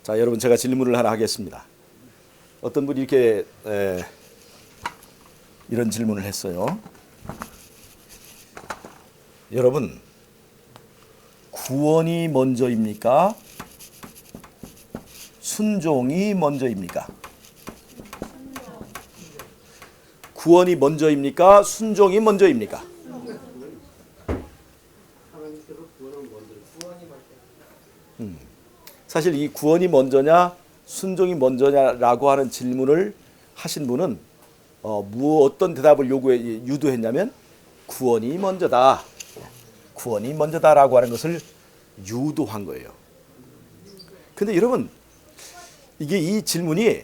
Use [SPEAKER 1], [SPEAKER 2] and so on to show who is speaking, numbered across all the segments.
[SPEAKER 1] 자, 여러분 제가 질문을 하나 하겠습니다. 어떤 분이 이렇게 이런 질문을 했어요. 여러분, 구원이 먼저입니까? 순종이 먼저입니까? 구원이 먼저입니까? 순종이 먼저입니까? 사실 이 구원이 먼저냐 순종이 먼저냐라고 하는 질문을 하신 분은 어떤 대답을 유도했냐면 구원이 먼저다. 구원이 먼저다라고 하는 것을 유도한 거예요. 근데 여러분, 이게 이 질문이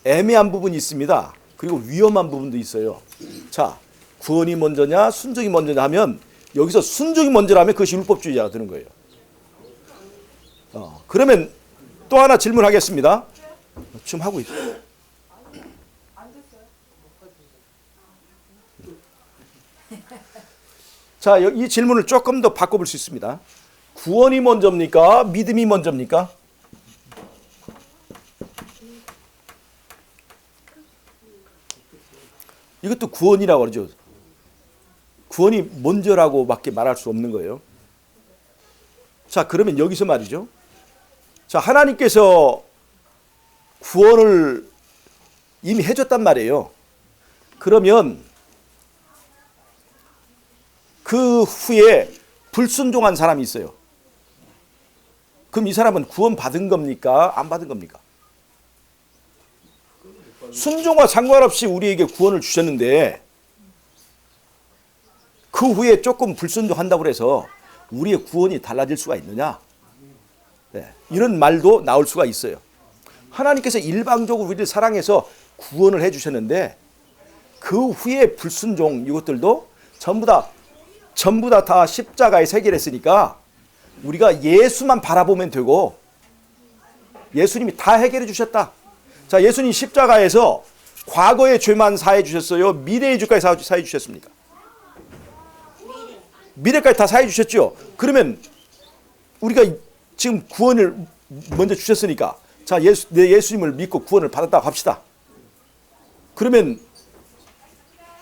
[SPEAKER 1] 애매한 부분이 있습니다. 그리고 위험한 부분도 있어요. 자, 구원이 먼저냐 순종이 먼저냐 하면 여기서 순종이 먼저라면 그것이 율법주의자가 되는 거예요. 그러면 또 하나 질문하겠습니다. 지금 하고 있어요. 자, 이 질문을 조금 더 바꿔볼 수 있습니다. 구원이 먼저입니까? 믿음이 먼저입니까? 이것도 구원이라고 그러죠. 구원이 먼저라고밖에 말할 수 없는 거예요. 자, 그러면 여기서 말이죠. 자, 하나님께서 구원을 이미 해줬단 말이에요. 그러면 그 후에 불순종한 사람이 있어요. 그럼 이 사람은 구원 받은 겁니까? 안 받은 겁니까? 순종과 상관없이 우리에게 구원을 주셨는데 그 후에 조금 불순종한다고 해서 우리의 구원이 달라질 수가 있느냐? 네, 이런 말도 나올 수가 있어요. 하나님께서 일방적으로 우리를 사랑해서 구원을 해주셨는데 그 후에 불순종 이것들도 전부 다 십자가에 해결했으니까 우리가 예수만 바라보면 되고 예수님이 다 해결해 주셨다. 자, 예수님 십자가에서 과거의 죄만 사해 주셨어요? 미래의 죄까지 사해 주셨습니까? 미래까지 다 사해 주셨죠. 그러면 우리가 지금 구원을 먼저 주셨으니까 자, 예수님을 믿고 구원을 받았다고 합시다. 그러면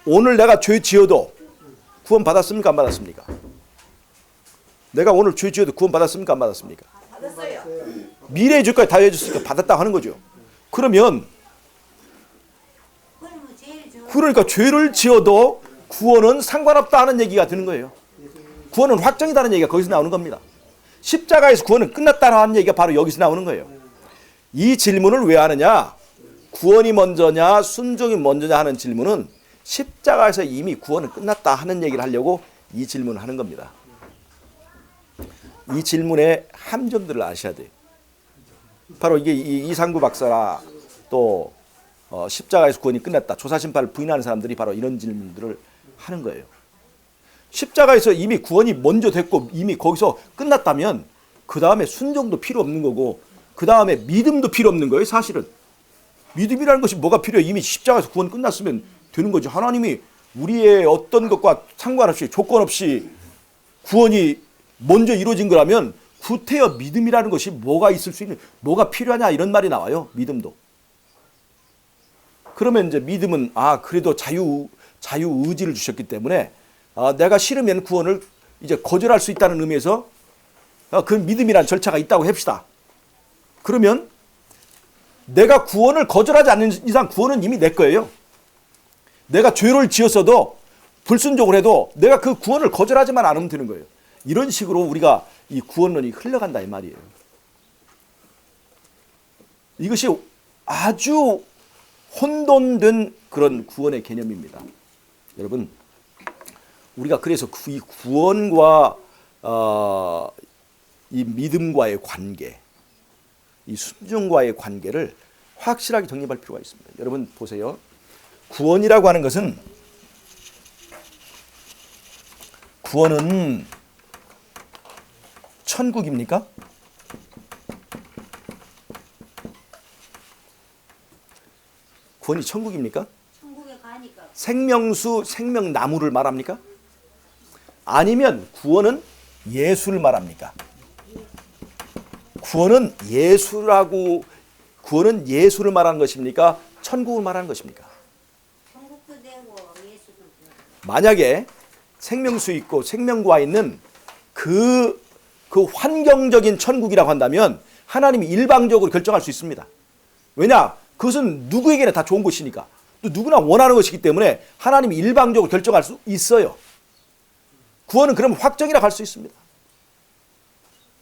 [SPEAKER 1] 오늘 내가 죄 지어도 구원 받았습니까? 안 받았습니까? 내가 오늘 죄 지어도 구원 받았습니까? 안 받았습니까?
[SPEAKER 2] 받았어요.
[SPEAKER 1] 미래의 죄까지 다 해줬으니까 받았다고 하는 거죠. 그러면 그러니까 죄를 지어도 구원은 상관없다 하는 얘기가 되는 거예요. 구원은 확정이다는 얘기가 거기서 나오는 겁니다. 십자가에서 구원은 끝났다는 얘기가 바로 여기서 나오는 거예요. 이 질문을 왜 하느냐? 구원이 먼저냐 순종이 먼저냐 하는 질문은 십자가에서 이미 구원은 끝났다 하는 얘기를 하려고 이 질문을 하는 겁니다. 이 질문의 함정들을 아셔야 돼요. 바로 이게 이상구 박사나 또 십자가에서 구원이 끝났다, 조사심판을 부인하는 사람들이 바로 이런 질문들을 하는 거예요. 십자가에서 이미 구원이 먼저 됐고 이미 거기서 끝났다면 그 다음에 순종도 필요 없는 거고 그 다음에 믿음도 필요 없는 거예요. 사실은 믿음이라는 것이 뭐가 필요해요? 이미 십자가에서 구원이 끝났으면 되는 거죠. 하나님이 우리의 어떤 것과 상관없이 조건 없이 구원이 먼저 이루어진 거라면 구태여 믿음이라는 것이 뭐가 있을 수 있는, 뭐가 필요하냐 이런 말이 나와요. 믿음도. 그러면 이제 믿음은 그래도 자유 의지를 주셨기 때문에 내가 싫으면 구원을 이제 거절할 수 있다는 의미에서 그 믿음이라는 절차가 있다고 합시다. 그러면 내가 구원을 거절하지 않는 이상 구원은 이미 내 거예요. 내가 죄를 지었어도 불순종을 해도 내가 그 구원을 거절하지만 않으면 되는 거예요. 이런 식으로 우리가 이 구원론이 흘러간다 이 말이에요. 이것이 아주 혼돈된 그런 구원의 개념입니다. 여러분, 우리가 그래서 이 구원과 이 믿음과의 관계, 이 순종과의 관계를 확실하게 정립할 필요가 있습니다. 여러분 보세요. 구원이라고 하는 것은 구원은 천국입니까? 구원이 천국입니까?
[SPEAKER 2] 천국에 가니까.
[SPEAKER 1] 생명수, 생명나무를 말합니까? 아니면 구원은 예수를 말합니까? 구원은 예수를 말하는 것입니까? 천국을 말하는 것입니까?
[SPEAKER 2] 천국도 되고 예수도 되고.
[SPEAKER 1] 만약에 생명수 있고 생명과 있는 그 환경적인 천국이라고 한다면 하나님이 일방적으로 결정할 수 있습니다. 왜냐? 그것은 누구에게나 다 좋은 것이니까. 또 누구나 원하는 것이기 때문에 하나님이 일방적으로 결정할 수 있어요. 구원은 그러면 확정이라 할 수 있습니다.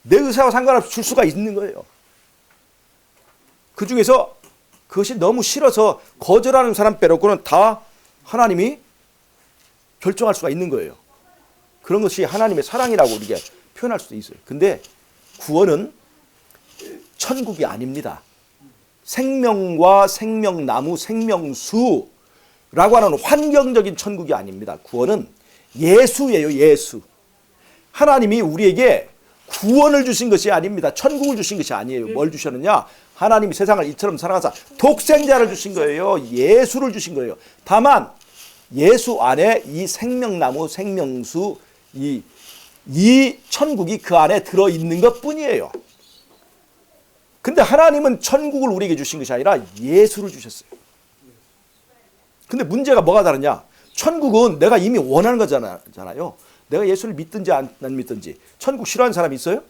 [SPEAKER 1] 내 의사와 상관없이 줄 수가 있는 거예요. 그 중에서 그것이 너무 싫어서 거절하는 사람 빼놓고는 다 하나님이 결정할 수가 있는 거예요. 그런 것이 하나님의 사랑이라고 우리가 표현할 수도 있어요. 근데 구원은 천국이 아닙니다. 생명과 생명나무, 생명수라고 하는 환경적인 천국이 아닙니다. 구원은 예수예요, 예수. 하나님이 우리에게 구원을 주신 것이 아닙니다. 천국을 주신 것이 아니에요. 뭘 주셨느냐? 하나님이 세상을 이처럼 사랑하사 독생자를 주신 거예요. 예수를 주신 거예요. 다만 예수 안에 이 생명나무, 생명수, 이 천국이 그 안에 들어있는 것뿐이에요. 근데 하나님은 천국을 우리에게 주신 것이 아니라 예수를 주셨어요. 근데 문제가 뭐가 다르냐? 천국은 내가 이미 원하는 거잖아요. 내가 예수를 믿든지 안 믿든지. 천국 싫어하는 사람이 있어요?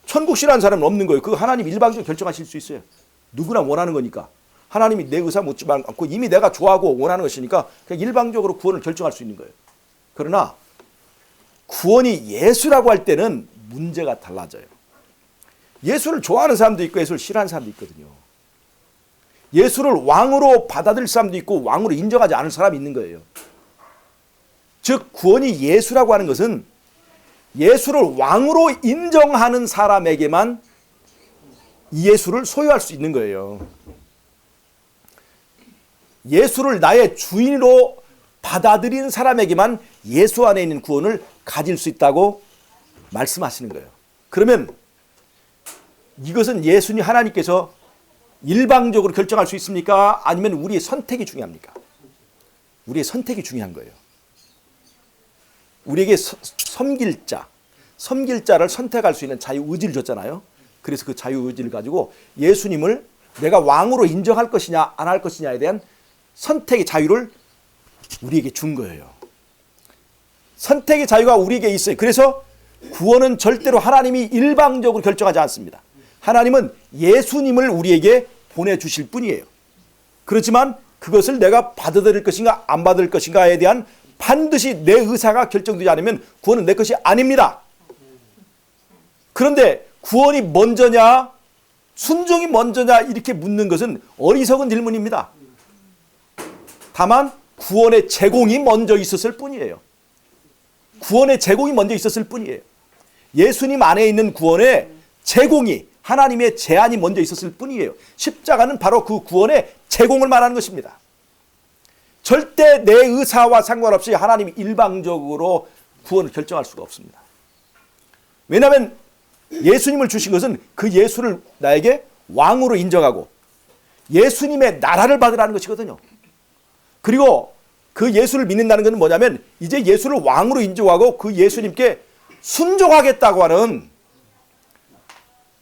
[SPEAKER 1] 천국 싫어하는 사람은 없는 거예요. 그거 하나님 일방적으로 결정하실 수 있어요. 누구나 원하는 거니까. 하나님이 내 의사 묻지 않고 이미 내가 좋아하고 원하는 것이니까 그냥 일방적으로 구원을 결정할 수 있는 거예요. 그러나 구원이 예수라고 할 때는 문제가 달라져요. 예수를 좋아하는 사람도 있고 예수를 싫어하는 사람도 있거든요. 예수를 왕으로 받아들일 사람도 있고 왕으로 인정하지 않을 사람이 있는 거예요. 즉 구원이 예수라고 하는 것은 예수를 왕으로 인정하는 사람에게만 이 예수를 소유할 수 있는 거예요. 예수를 나의 주인으로 받아들인 사람에게만 예수 안에 있는 구원을 가질 수 있다고 말씀하시는 거예요. 그러면 이것은 예수님 하나님께서 일방적으로 결정할 수 있습니까? 아니면 우리의 선택이 중요합니까? 우리의 선택이 중요한 거예요. 우리에게 섬길 자를 선택할 수 있는 자유의지를 줬잖아요. 그래서 그 자유의지를 가지고 예수님을 내가 왕으로 인정할 것이냐 안 할 것이냐에 대한 선택의 자유를 우리에게 준 거예요. 선택의 자유가 우리에게 있어요. 그래서 구원은 절대로 하나님이 일방적으로 결정하지 않습니다. 하나님은 예수님을 우리에게 보내주실 뿐이에요. 그렇지만 그것을 내가 받아들일 것인가 안 받을 것인가에 대한 반드시 내 의사가 결정되지 않으면 구원은 내 것이 아닙니다. 그런데 구원이 먼저냐 순종이 먼저냐 이렇게 묻는 것은 어리석은 질문입니다. 다만 구원의 제공이 먼저 있었을 뿐이에요. 구원의 제공이 먼저 있었을 뿐이에요. 예수님 안에 있는 구원의 제공이 하나님의 제안이 먼저 있었을 뿐이에요. 십자가는 바로 그 구원의 제공을 말하는 것입니다. 절대 내 의사와 상관없이 하나님이 일방적으로 구원을 결정할 수가 없습니다. 왜냐하면 예수님을 주신 것은 그 예수를 나에게 왕으로 인정하고 예수님의 나라를 받으라는 것이거든요. 그리고 그 예수를 믿는다는 것은 뭐냐면 이제 예수를 왕으로 인정하고 그 예수님께 순종하겠다고 하는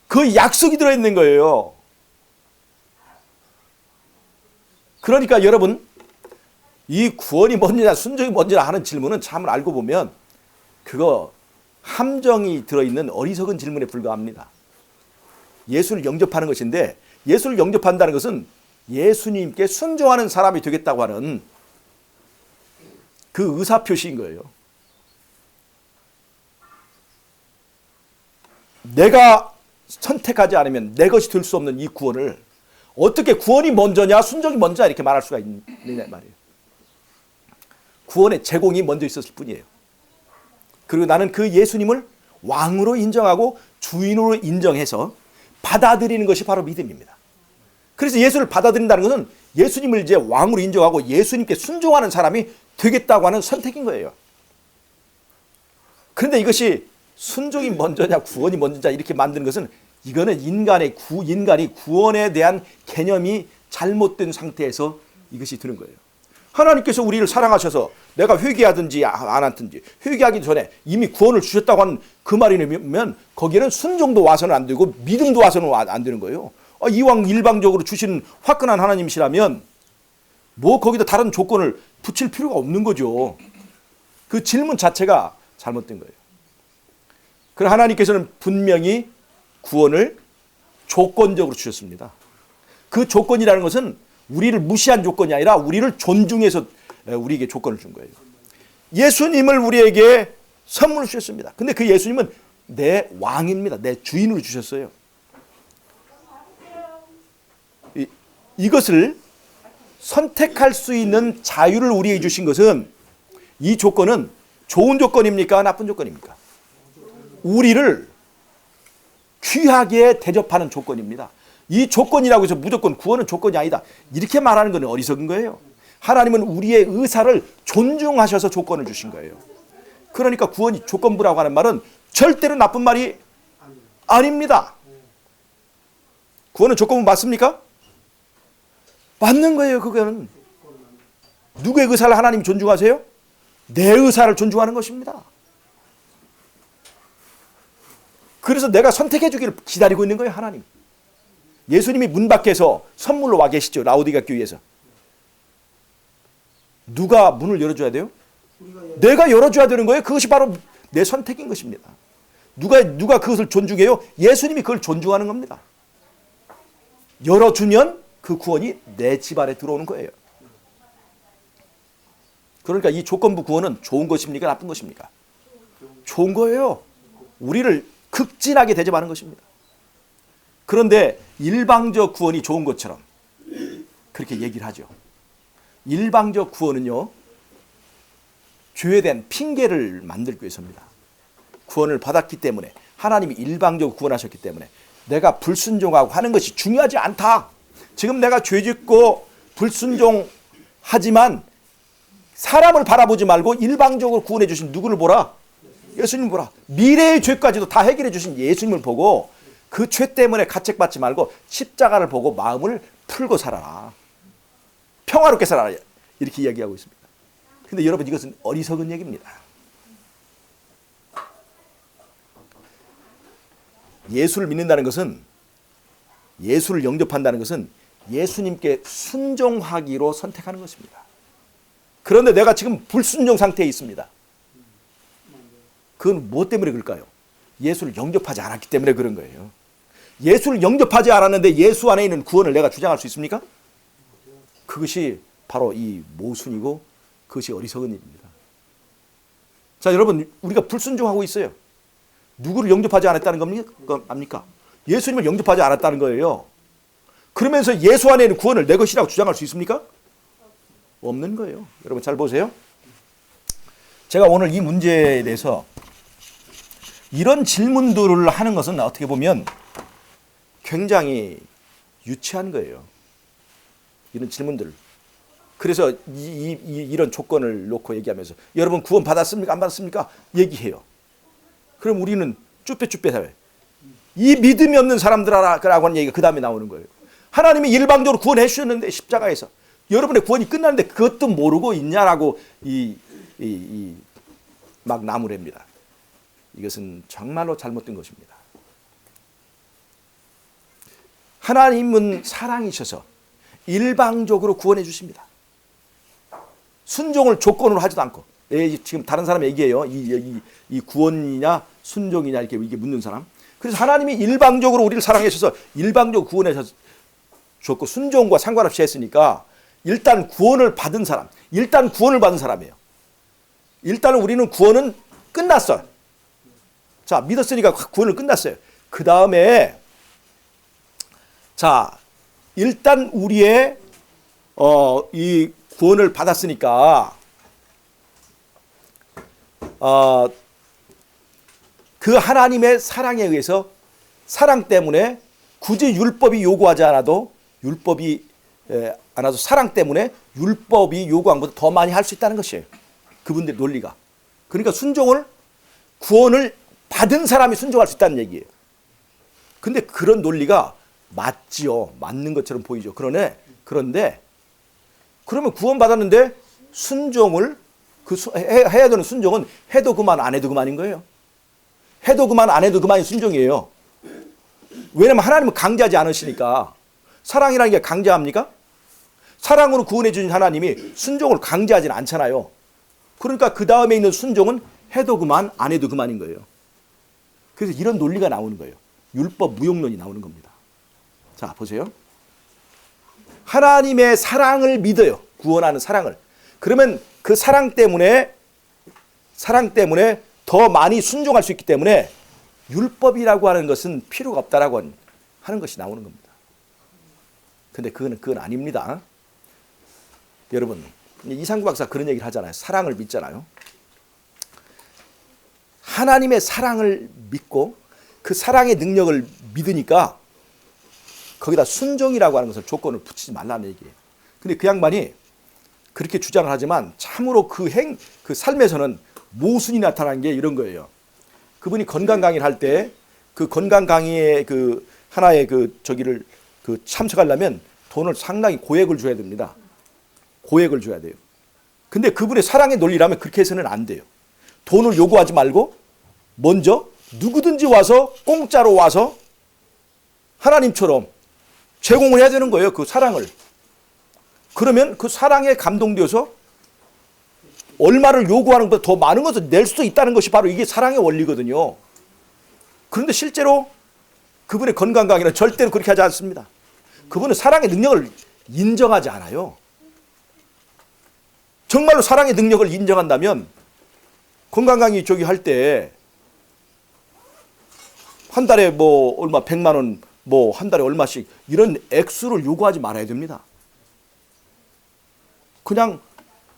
[SPEAKER 1] 그 약속이 들어있는 거예요. 그러니까 여러분 이 구원이 먼저냐 순종이 먼저냐 하는 질문은 참 알고 보면 그거 함정이 들어있는 어리석은 질문에 불과합니다. 예수를 영접하는 것인데 예수를 영접한다는 것은 예수님께 순종하는 사람이 되겠다고 하는 그 의사표시인 거예요. 내가 선택하지 않으면 내 것이 될 수 없는 이 구원을 어떻게 구원이 먼저냐 순종이 먼저냐 이렇게 말할 수가 있느냐 말이에요. 구원의 제공이 먼저 있었을 뿐이에요. 그리고 나는 그 예수님을 왕으로 인정하고 주인으로 인정해서 받아들이는 것이 바로 믿음입니다. 그래서 예수를 받아들인다는 것은 예수님을 이제 왕으로 인정하고 예수님께 순종하는 사람이 되겠다고 하는 선택인 거예요. 그런데 이것이 순종이 먼저냐 구원이 먼저냐 이렇게 만드는 것은 이거는 인간이 구원에 대한 개념이 잘못된 상태에서 이것이 드는 거예요. 하나님께서 우리를 사랑하셔서 내가 회개하든지 안 하든지 회개하기 전에 이미 구원을 주셨다고 하는 그 말이면 거기에는 순종도 와서는 안 되고 믿음도 와서는 안 되는 거예요. 이왕 일방적으로 주시는 화끈한 하나님이시라면 뭐 거기다 다른 조건을 붙일 필요가 없는 거죠. 그 질문 자체가 잘못된 거예요. 그러나 하나님께서는 분명히 구원을 조건적으로 주셨습니다. 그 조건이라는 것은 우리를 무시한 조건이 아니라 우리를 존중해서 우리에게 조건을 준 거예요. 예수님을 우리에게 선물로 주셨습니다. 근데 그 예수님은 내 왕입니다. 내 주인으로 주셨어요. 이것을 선택할 수 있는 자유를 우리에게 주신 것은 이 조건은 좋은 조건입니까? 나쁜 조건입니까? 우리를 귀하게 대접하는 조건입니다. 이 조건이라고 해서 무조건 구원은 조건이 아니다. 이렇게 말하는 건 어리석은 거예요. 하나님은 우리의 의사를 존중하셔서 조건을 주신 거예요. 그러니까 구원이 조건부라고 하는 말은 절대로 나쁜 말이 아닙니다. 구원은 조건부 맞습니까? 맞는 거예요. 그거는 누구의 의사를 하나님이 존중하세요? 내 의사를 존중하는 것입니다. 그래서 내가 선택해 주기를 기다리고 있는 거예요. 하나님. 예수님이 문 밖에서 선물로 와 계시죠. 라오디가 교회에서. 누가 문을 열어줘야 돼요? 내가 열어줘야 되는 거예요. 그것이 바로 내 선택인 것입니다. 누가 그것을 존중해요? 예수님이 그걸 존중하는 겁니다. 열어주면 그 구원이 내 집 안에 들어오는 거예요. 그러니까 이 조건부 구원은 좋은 것입니까? 나쁜 것입니까? 좋은 거예요. 우리를 극진하게 대접하는 것입니다. 그런데 일방적 구원이 좋은 것처럼 그렇게 얘기를 하죠. 일방적 구원은요, 죄에 대한 핑계를 만들기 위해서입니다. 구원을 받았기 때문에, 하나님이 일방적으로 구원하셨기 때문에 내가 불순종하고 하는 것이 중요하지 않다. 지금 내가 죄짓고 불순종하지만 사람을 바라보지 말고 일방적으로 구원해 주신 누구를 보라? 예수님 보라. 미래의 죄까지도 다 해결해 주신 예수님을 보고 그 죄 때문에 가책받지 말고 십자가를 보고 마음을 풀고 살아라. 평화롭게 살아라. 이렇게 이야기하고 있습니다. 근데 여러분, 이것은 어리석은 얘기입니다. 예수를 믿는다는 것은, 예수를 영접한다는 것은 예수님께 순종하기로 선택하는 것입니다. 그런데 내가 지금 불순종 상태에 있습니다. 그건 무엇 때문에 그럴까요? 예수를 영접하지 않았기 때문에 그런 거예요. 예수를 영접하지 않았는데 예수 안에 있는 구원을 내가 주장할 수 있습니까? 그것이 바로 이 모순이고 그것이 어리석은 일입니다. 자, 여러분, 우리가 불순종하고 있어요. 누구를 영접하지 않았다는 겁니까? 예수님을 영접하지 않았다는 거예요. 그러면서 예수 안에 있는 구원을 내 것이라고 주장할 수 있습니까? 없는 거예요. 여러분 잘 보세요. 제가 오늘 이 문제에 대해서 이런 질문들을 하는 것은 어떻게 보면 굉장히 유치한 거예요. 이런 질문들. 그래서 이런 조건을 놓고 얘기하면서 여러분 구원 받았습니까? 안 받았습니까? 얘기해요. 그럼 우리는 쭈빼쭈빼 사회. 이 믿음이 없는 사람들라고 하는 얘기가 그 다음에 나오는 거예요. 하나님이 일방적으로 구원해 주셨는데 십자가에서 여러분의 구원이 끝났는데 그것도 모르고 있냐라고 막 나무랍니다. 이것은 정말로 잘못된 것입니다. 하나님은 사랑이셔서 일방적으로 구원해 주십니다. 순종을 조건으로 하지도 않고. 지금 다른 사람 얘기해요. 이 구원이냐 순종이냐 이렇게 묻는 사람. 그래서 하나님이 일방적으로 우리를 사랑하셔서 일방적으로 구원해 줬고 순종과 상관없이 했으니까 일단 구원을 받은 사람, 일단 구원을 받은 사람이에요. 일단은 우리는 구원은 끝났어요. 자, 믿었으니까 구원을 끝났어요. 그 다음에 자, 일단 우리의 이 구원을 받았으니까 그 하나님의 사랑에 의해서 사랑 때문에 굳이 율법이 요구하지 않아도 사랑 때문에 율법이 요구한 것보다 더 많이 할 수 있다는 것이에요. 그분들의 논리가. 그러니까 구원을 받은 사람이 순종할 수 있다는 얘기예요. 근데 그런 논리가 맞지요. 맞는 것처럼 보이죠. 그런데 그러면 구원 받았는데 순종을 해야 되는 순종은 해도 그만 안 해도 그만인 거예요. 해도 그만 안 해도 그만이 순종이에요. 왜냐하면 하나님은 강제하지 않으시니까. 사랑이라는 게 강제합니까? 사랑으로 구원해 주신 하나님이 순종을 강제하지는 않잖아요. 그러니까 그 다음에 있는 순종은 해도 그만 안 해도 그만인 거예요. 그래서 이런 논리가 나오는 거예요. 율법 무용론이 나오는 겁니다. 자, 보세요. 하나님의 사랑을 믿어요. 구원하는 사랑을. 그러면 그 사랑 때문에 더 많이 순종할 수 있기 때문에 율법이라고 하는 것은 필요가 없다라고 하는 것이 나오는 겁니다. 근데 그건 아닙니다. 여러분, 이상구 박사 그런 얘기를 하잖아요. 사랑을 믿잖아요. 하나님의 사랑을 믿고 그 사랑의 능력을 믿으니까 거기다 순종이라고 하는 것을 조건을 붙이지 말라는 얘기예요. 근데 그 양반이 그렇게 주장을 하지만 참으로 그 삶에서는 모순이 나타난 게 이런 거예요. 그분이 건강 강의를 할 때 그 건강 강의의 그 하나의 저기를 참석하려면 돈을 상당히 고액을 줘야 됩니다. 고액을 줘야 돼요. 근데 그분의 사랑의 논리라면 그렇게 해서는 안 돼요. 돈을 요구하지 말고 먼저 누구든지 와서 공짜로 와서 하나님처럼 제공을 해야 되는 거예요. 그 사랑을. 그러면 그 사랑에 감동되어서 얼마를 요구하는 것보다 더 많은 것을 낼 수도 있다는 것이 바로 이게 사랑의 원리거든요. 그런데 실제로 그분의 건강 강의는 절대로 그렇게 하지 않습니다. 그분은 사랑의 능력을 인정하지 않아요. 정말로 사랑의 능력을 인정한다면 건강 강의 저기 할 때 한 달에 뭐 얼마 100만 원 뭐 한 달에 얼마씩 이런 액수를 요구하지 말아야 됩니다. 그냥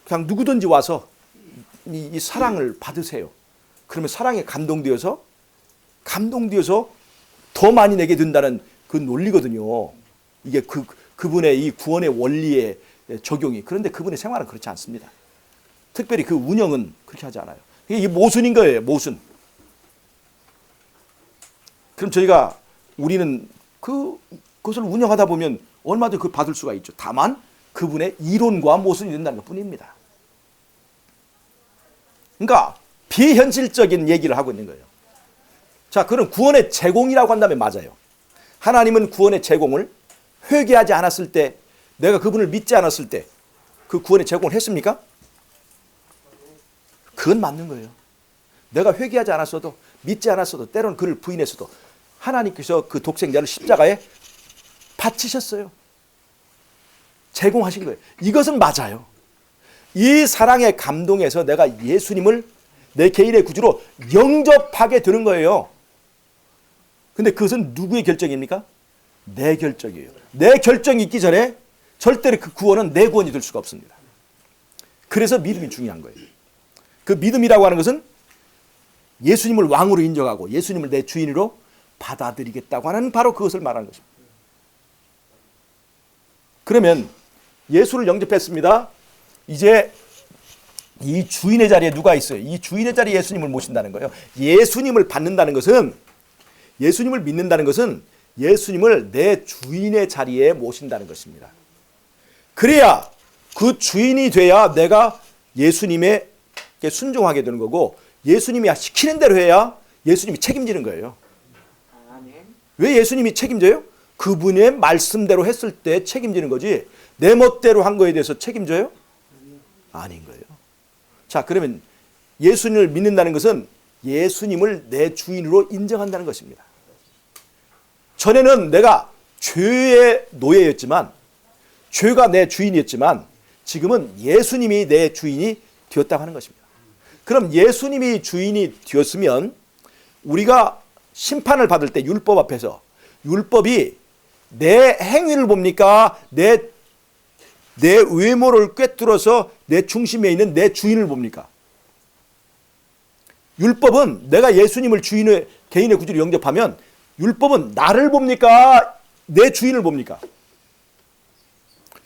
[SPEAKER 1] 누구든지 와서 이 사랑을 받으세요. 그러면 사랑에 감동되어서 더 많이 내게 된다는 그 논리거든요. 이게 그분의 이 구원의 원리의 적용이. 그런데 그분의 생활은 그렇지 않습니다. 특별히 그 운영은 그렇게 하지 않아요. 이게 모순인 거예요. 모순. 그럼 우리는 그것을 운영하다 보면 얼마든지 그걸 받을 수가 있죠. 다만 그분의 이론과 모순이 된다는 것뿐입니다. 그러니까 비현실적인 얘기를 하고 있는 거예요. 자, 그럼 구원의 제공이라고 한다면 맞아요. 하나님은 구원의 제공을 회개하지 않았을 때, 내가 그분을 믿지 않았을 때 그 구원의 제공을 했습니까? 그건 맞는 거예요. 내가 회개하지 않았어도, 믿지 않았어도, 때로는 그를 부인했어도 하나님께서 그 독생자를 십자가에 바치셨어요. 제공하신 거예요. 이것은 맞아요. 이 사랑에 감동해서 내가 예수님을 내 개인의 구주로 영접하게 되는 거예요. 근데 그것은 누구의 결정입니까? 내 결정이에요. 내 결정이 있기 전에 절대로 그 구원은 내 구원이 될 수가 없습니다. 그래서 믿음이 중요한 거예요. 그 믿음이라고 하는 것은 예수님을 왕으로 인정하고 예수님을 내 주인으로 받아들이겠다고 하는 바로 그것을 말하는 것입니다. 그러면 예수를 영접했습니다. 이제 이 주인의 자리에 누가 있어요? 이 주인의 자리에 예수님을 모신다는 거예요. 예수님을 받는다는 것은, 예수님을 믿는다는 것은 예수님을 내 주인의 자리에 모신다는 것입니다. 그래야 그 주인이 돼야 내가 예수님의 순종하게 되는 거고, 예수님이 시키는 대로 해야 예수님이 책임지는 거예요. 왜 예수님이 책임져요? 그분의 말씀대로 했을 때 책임지는 거지, 내 멋대로 한 거에 대해서 책임져요? 아닌 거예요. 자, 그러면 예수님을 믿는다는 것은 예수님을 내 주인으로 인정한다는 것입니다. 전에는 내가 죄의 노예였지만, 죄가 내 주인이었지만, 지금은 예수님이 내 주인이 되었다고 하는 것입니다. 그럼 예수님이 주인이 되었으면 우리가 심판을 받을 때 율법 앞에서, 율법이 내 행위를 봅니까? 내 외모를 꿰뚫어서 내 중심에 있는 내 주인을 봅니까? 율법은 내가 예수님을 주인의 개인의 구주로 영접하면 율법은 나를 봅니까? 내 주인을 봅니까?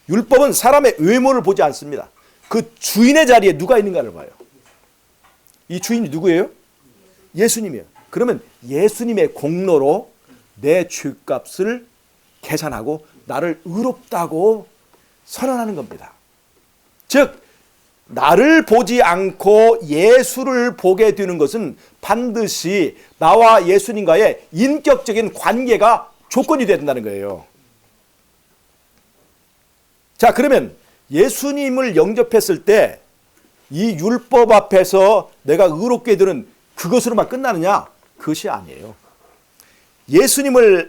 [SPEAKER 1] 율법은 사람의 외모를 보지 않습니다. 그 주인의 자리에 누가 있는가를 봐요. 이 주인이 누구예요? 예수님이에요. 그러면 예수님의 공로로 내 죄값을 계산하고 나를 의롭다고 선언하는 겁니다. 즉 나를 보지 않고 예수를 보게 되는 것은 반드시 나와 예수님과의 인격적인 관계가 조건이 된다는 거예요. 자, 그러면 예수님을 영접했을 때 이 율법 앞에서 내가 의롭게 되는 그것으로만 끝나느냐? 그것이 아니에요. 예수님이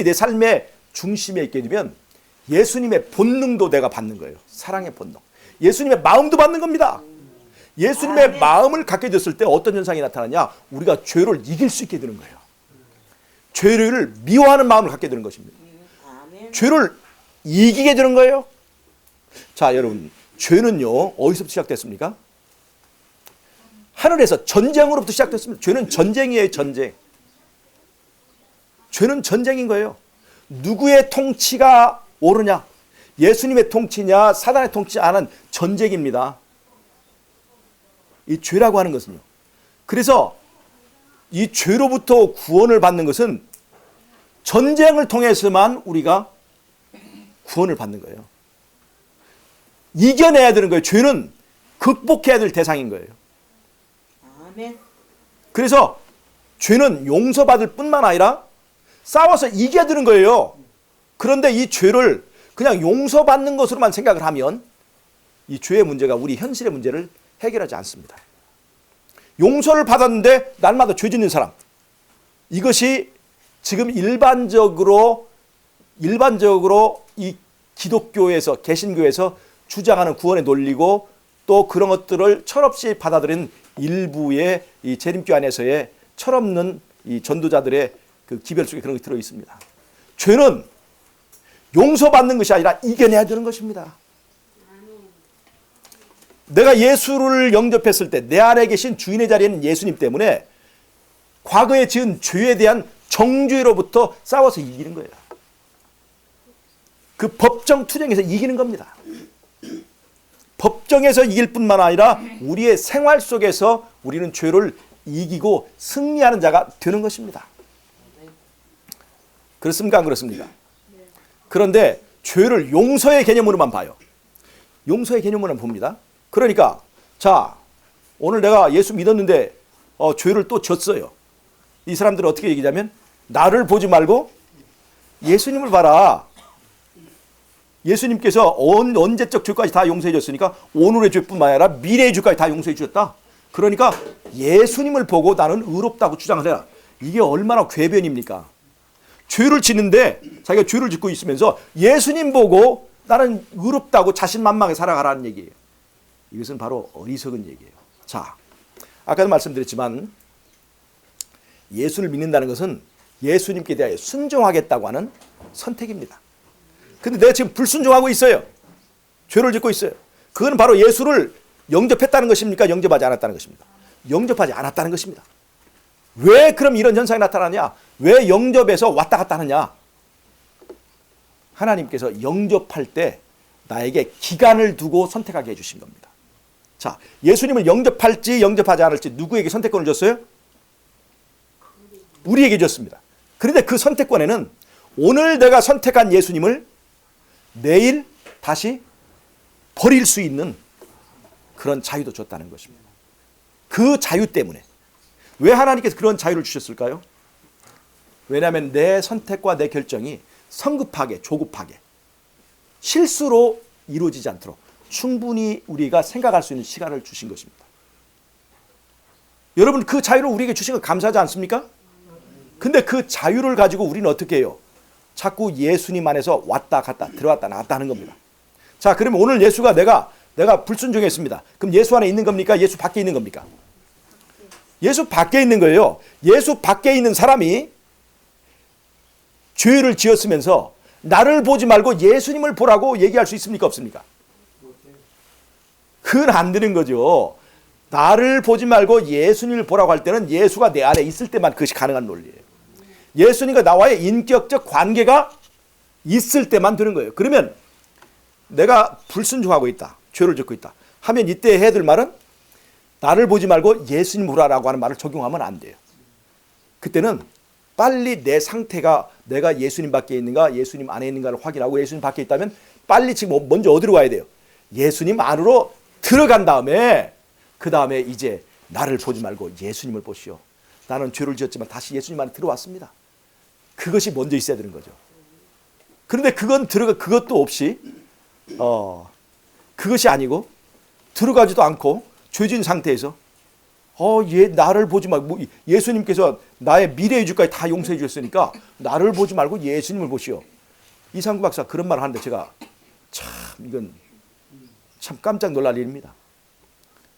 [SPEAKER 1] 내 삶의 중심에 있게 되면 예수님의 본능도 내가 받는 거예요. 사랑의 본능. 예수님의 마음도 받는 겁니다. 예수님의 마음을 갖게 됐을 때 어떤 현상이 나타나냐? 우리가 죄를 이길 수 있게 되는 거예요. 죄를 미워하는 마음을 갖게 되는 것입니다. 죄를 이기게 되는 거예요. 자, 여러분, 죄는요 어디서부터 시작됐습니까? 하늘에서 전쟁으로부터 시작됐습니다. 죄는 전쟁이에요. 전쟁. 죄는 전쟁인 거예요. 누구의 통치가 옳으냐? 예수님의 통치냐 사단의 통치냐는 전쟁입니다. 이 죄라고 하는 것은요. 그래서 이 죄로부터 구원을 받는 것은 전쟁을 통해서만 우리가 구원을 받는 거예요. 이겨내야 되는 거예요. 죄는 극복해야 될 대상인 거예요.
[SPEAKER 2] 아멘.
[SPEAKER 1] 그래서 죄는 용서받을 뿐만 아니라 싸워서 이겨야 되는 거예요. 그런데 이 죄를 그냥 용서받는 것으로만 생각을 하면 이 죄의 문제가 우리 현실의 문제를 해결하지 않습니다. 용서를 받았는데 날마다 죄 짓는 사람, 이것이 지금 일반적으로 이 기독교에서 개신교에서 주장하는 구원의 논리고 또 그런 것들을 철없이 받아들인 일부의 이 재림교 안에서의 철없는 이 전도자들의 그 기별 속에 그런 게 들어 있습니다. 죄는 용서받는 것이 아니라 이겨내야 되는 것입니다. 내가 예수를 영접했을 때 내 안에 계신 주인의 자리에 있는 예수님 때문에 과거에 지은 죄에 대한 정죄로부터 싸워서 이기는 거예요. 그 법정 투쟁에서 이기는 겁니다. 법정에서 이길 뿐만 아니라 우리의 생활 속에서 우리는 죄를 이기고 승리하는 자가 되는 것입니다. 그렇습니까? 안 그렇습니까? 그런데 죄를 용서의 개념으로만 봐요. 용서의 개념으로만 봅니다. 그러니까 자, 오늘 내가 예수 믿었는데 죄를 또 졌어요. 이 사람들은 어떻게 얘기하냐면 나를 보지 말고 예수님을 봐라. 예수님께서 언제적 죄까지 다 용서해 줬으니까 오늘의 죄뿐만 아니라 미래의 죄까지 다 용서해 주셨다. 그러니까 예수님을 보고 나는 의롭다고 주장을 해라. 이게 얼마나 궤변입니까? 죄를 짓는데 자기가 죄를 짓고 있으면서 예수님 보고 나는 의롭다고 자신만만하게 살아가라는 얘기예요. 이것은 바로 어리석은 얘기예요. 자, 아까도 말씀드렸지만 예수를 믿는다는 것은 예수님께 대하여 순종하겠다고 하는 선택입니다. 근데 내가 지금 불순종하고 있어요. 죄를 짓고 있어요. 그건 바로 예수를 영접했다는 것입니까? 영접하지 않았다는 것입니까? 영접하지 않았다는 것입니다. 왜 그럼 이런 현상이 나타나냐? 왜 영접에서 왔다 갔다 하느냐? 하나님께서 영접할 때 나에게 기간을 두고 선택하게 해주신 겁니다. 자, 예수님을 영접할지 영접하지 않을지 누구에게 선택권을 줬어요? 우리에게 줬습니다. 그런데 그 선택권에는 오늘 내가 선택한 예수님을 내일 다시 버릴 수 있는 그런 자유도 줬다는 것입니다. 그 자유 때문에 왜 하나님께서 그런 자유를 주셨을까요? 왜냐하면 내 선택과 내 결정이 성급하게 조급하게 실수로 이루어지지 않도록 충분히 우리가 생각할 수 있는 시간을 주신 것입니다. 여러분, 그 자유를 우리에게 주신 거 감사하지 않습니까? 근데 그 자유를 가지고 우리는 어떻게 해요? 자꾸 예수님 안에서 왔다 갔다 들어왔다 나왔다 하는 겁니다. 자, 그러면 오늘 예수가 내가 불순종했습니다. 그럼 예수 안에 있는 겁니까? 예수 밖에 있는 겁니까? 예수 밖에 있는 거예요. 예수 밖에 있는 사람이 죄를 지었으면서 나를 보지 말고 예수님을 보라고 얘기할 수 있습니까? 없습니까? 그건 안 되는 거죠. 나를 보지 말고 예수님을 보라고 할 때는 예수가 내 안에 있을 때만 그것이 가능한 논리예요. 예수님과 나와의 인격적 관계가 있을 때만 되는 거예요. 그러면 내가 불순종하고 있다, 죄를 짓고 있다 하면 이때 해야 될 말은 나를 보지 말고 예수님 보라라고 하는 말을 적용하면 안 돼요. 그때는 빨리 내 상태가 내가 예수님 밖에 있는가 예수님 안에 있는가를 확인하고 예수님 밖에 있다면 빨리 지금 먼저 어디로 가야 돼요? 예수님 안으로 들어간 다음에 그 다음에 이제 나를 보지 말고 예수님을 보시오. 나는 죄를 지었지만 다시 예수님 안에 들어왔습니다. 그것이 먼저 있어야 되는 거죠. 그런데 그것도 없이 그것이 아니고 들어가지도 않고 죄진 상태에서 얘 나를 보지 말고 예수님께서 나의 미래의 주까지 다 용서해 주셨으니까 나를 보지 말고 예수님을 보시오. 이상구 박사 그런 말을 하는데 제가 참 이건 참 깜짝 놀랄 일입니다.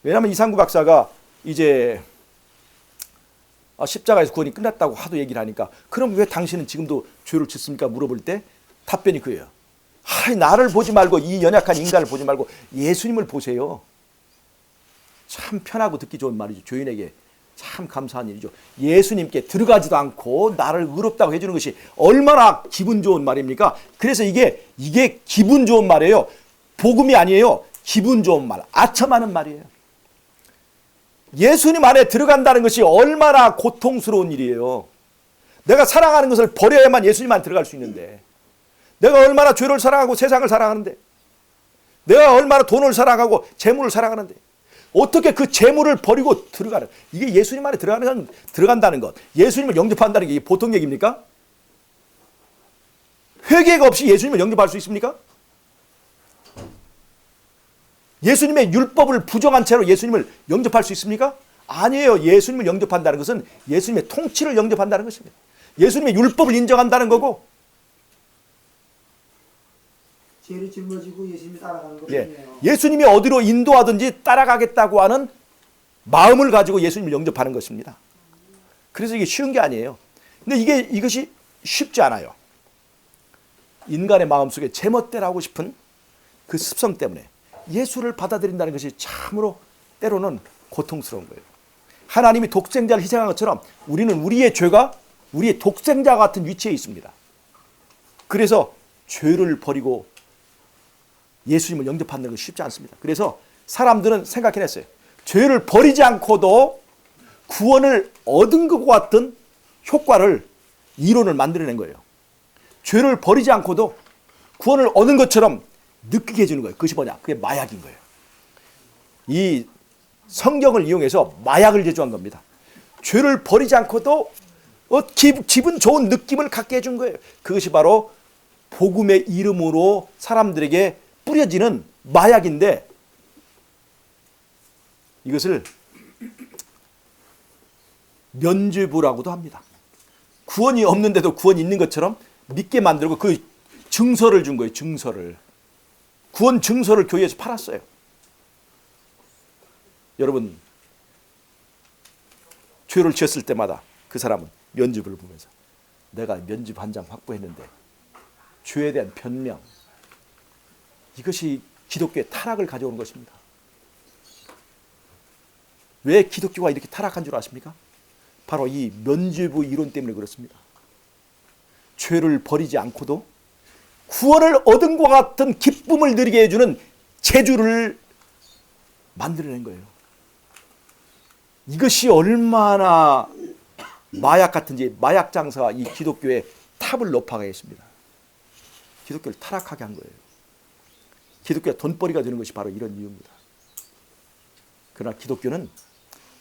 [SPEAKER 1] 왜냐하면 이상구 박사가 이제 십자가에서 구원이 끝났다고 하도 얘기를 하니까 그럼 왜 당신은 지금도 죄를 짓습니까? 물어볼 때 답변이 그예요. 나를 보지 말고 이 연약한 인간을 보지 말고 예수님을 보세요. 참 편하고 듣기 좋은 말이죠. 교인에게 참 감사한 일이죠. 예수님께 들어가지도 않고 나를 의롭다고 해주는 것이 얼마나 기분 좋은 말입니까? 그래서 이게 기분 좋은 말이에요. 복음이 아니에요. 기분 좋은 말, 아첨하는 말이에요. 예수님 안에 들어간다는 것이 얼마나 고통스러운 일이에요. 내가 사랑하는 것을 버려야만 예수님 안에 들어갈 수 있는데, 내가 얼마나 죄를 사랑하고 세상을 사랑하는데, 내가 얼마나 돈을 사랑하고 재물을 사랑하는데 어떻게 그 재물을 버리고 들어가는, 이게 예수님 안에 들어간다는 것, 예수님을 영접한다는 게 보통 얘기입니까? 회개가 없이 예수님을 영접할 수 있습니까? 예수님의 율법을 부정한 채로 예수님을 영접할 수 있습니까? 아니에요. 예수님을 영접한다는 것은 예수님의 통치를 영접한다는 것입니다. 예수님의 율법을 인정한다는 거고,
[SPEAKER 3] 죄를 짊어지고 예수님이 따라가는 거예요.
[SPEAKER 1] 예수님이 어디로 인도하든지 따라가겠다고 하는 마음을 가지고 예수님을 영접하는 것입니다. 그래서 이게 쉬운 게 아니에요. 근데 이것이 쉽지 않아요. 인간의 마음속에 제멋대로 하고 싶은 그 습성 때문에 예수를 받아들인다는 것이 참으로 때로는 고통스러운 거예요. 하나님이 독생자를 희생한 것처럼 우리는 우리의 죄가 우리의 독생자 같은 위치에 있습니다. 그래서 죄를 버리고 예수님을 영접하는 것이 쉽지 않습니다. 그래서 사람들은 생각해냈어요. 죄를 버리지 않고도 구원을 얻은 것 같은 효과를, 이론을 만들어낸 거예요. 죄를 버리지 않고도 구원을 얻은 것처럼 느끼게 해주는 거예요. 그것이 뭐냐? 그게 마약인 거예요. 이 성경을 이용해서 마약을 제조한 겁니다. 죄를 버리지 않고도 기분 좋은 느낌을 갖게 해준 거예요. 그것이 바로 복음의 이름으로 사람들에게 뿌려지는 마약인데, 이것을 면죄부라고도 합니다. 구원이 없는데도 구원이 있는 것처럼 믿게 만들고 그 증서를 준 거예요. 증서를. 구원 증서를 교회에서 팔았어요. 여러분, 죄를 지었을 때마다 그 사람은 면죄부를 보면서 내가 면죄부 한 장 확보했는데 죄에 대한 변명, 이것이 기독교의 타락을 가져오는 것입니다. 왜 기독교가 이렇게 타락한 줄 아십니까? 바로 이 면죄부 이론 때문에 그렇습니다. 죄를 버리지 않고도 구원을 얻은 것 같은 기쁨을 누리게 해주는 재주를 만들어낸 거예요. 이것이 얼마나 마약 같은지, 마약 장사가 이 기독교의 탑을 높아가게 했습니다. 기독교를 타락하게 한 거예요. 기독교가 돈벌이가 되는 것이 바로 이런 이유입니다. 그러나 기독교는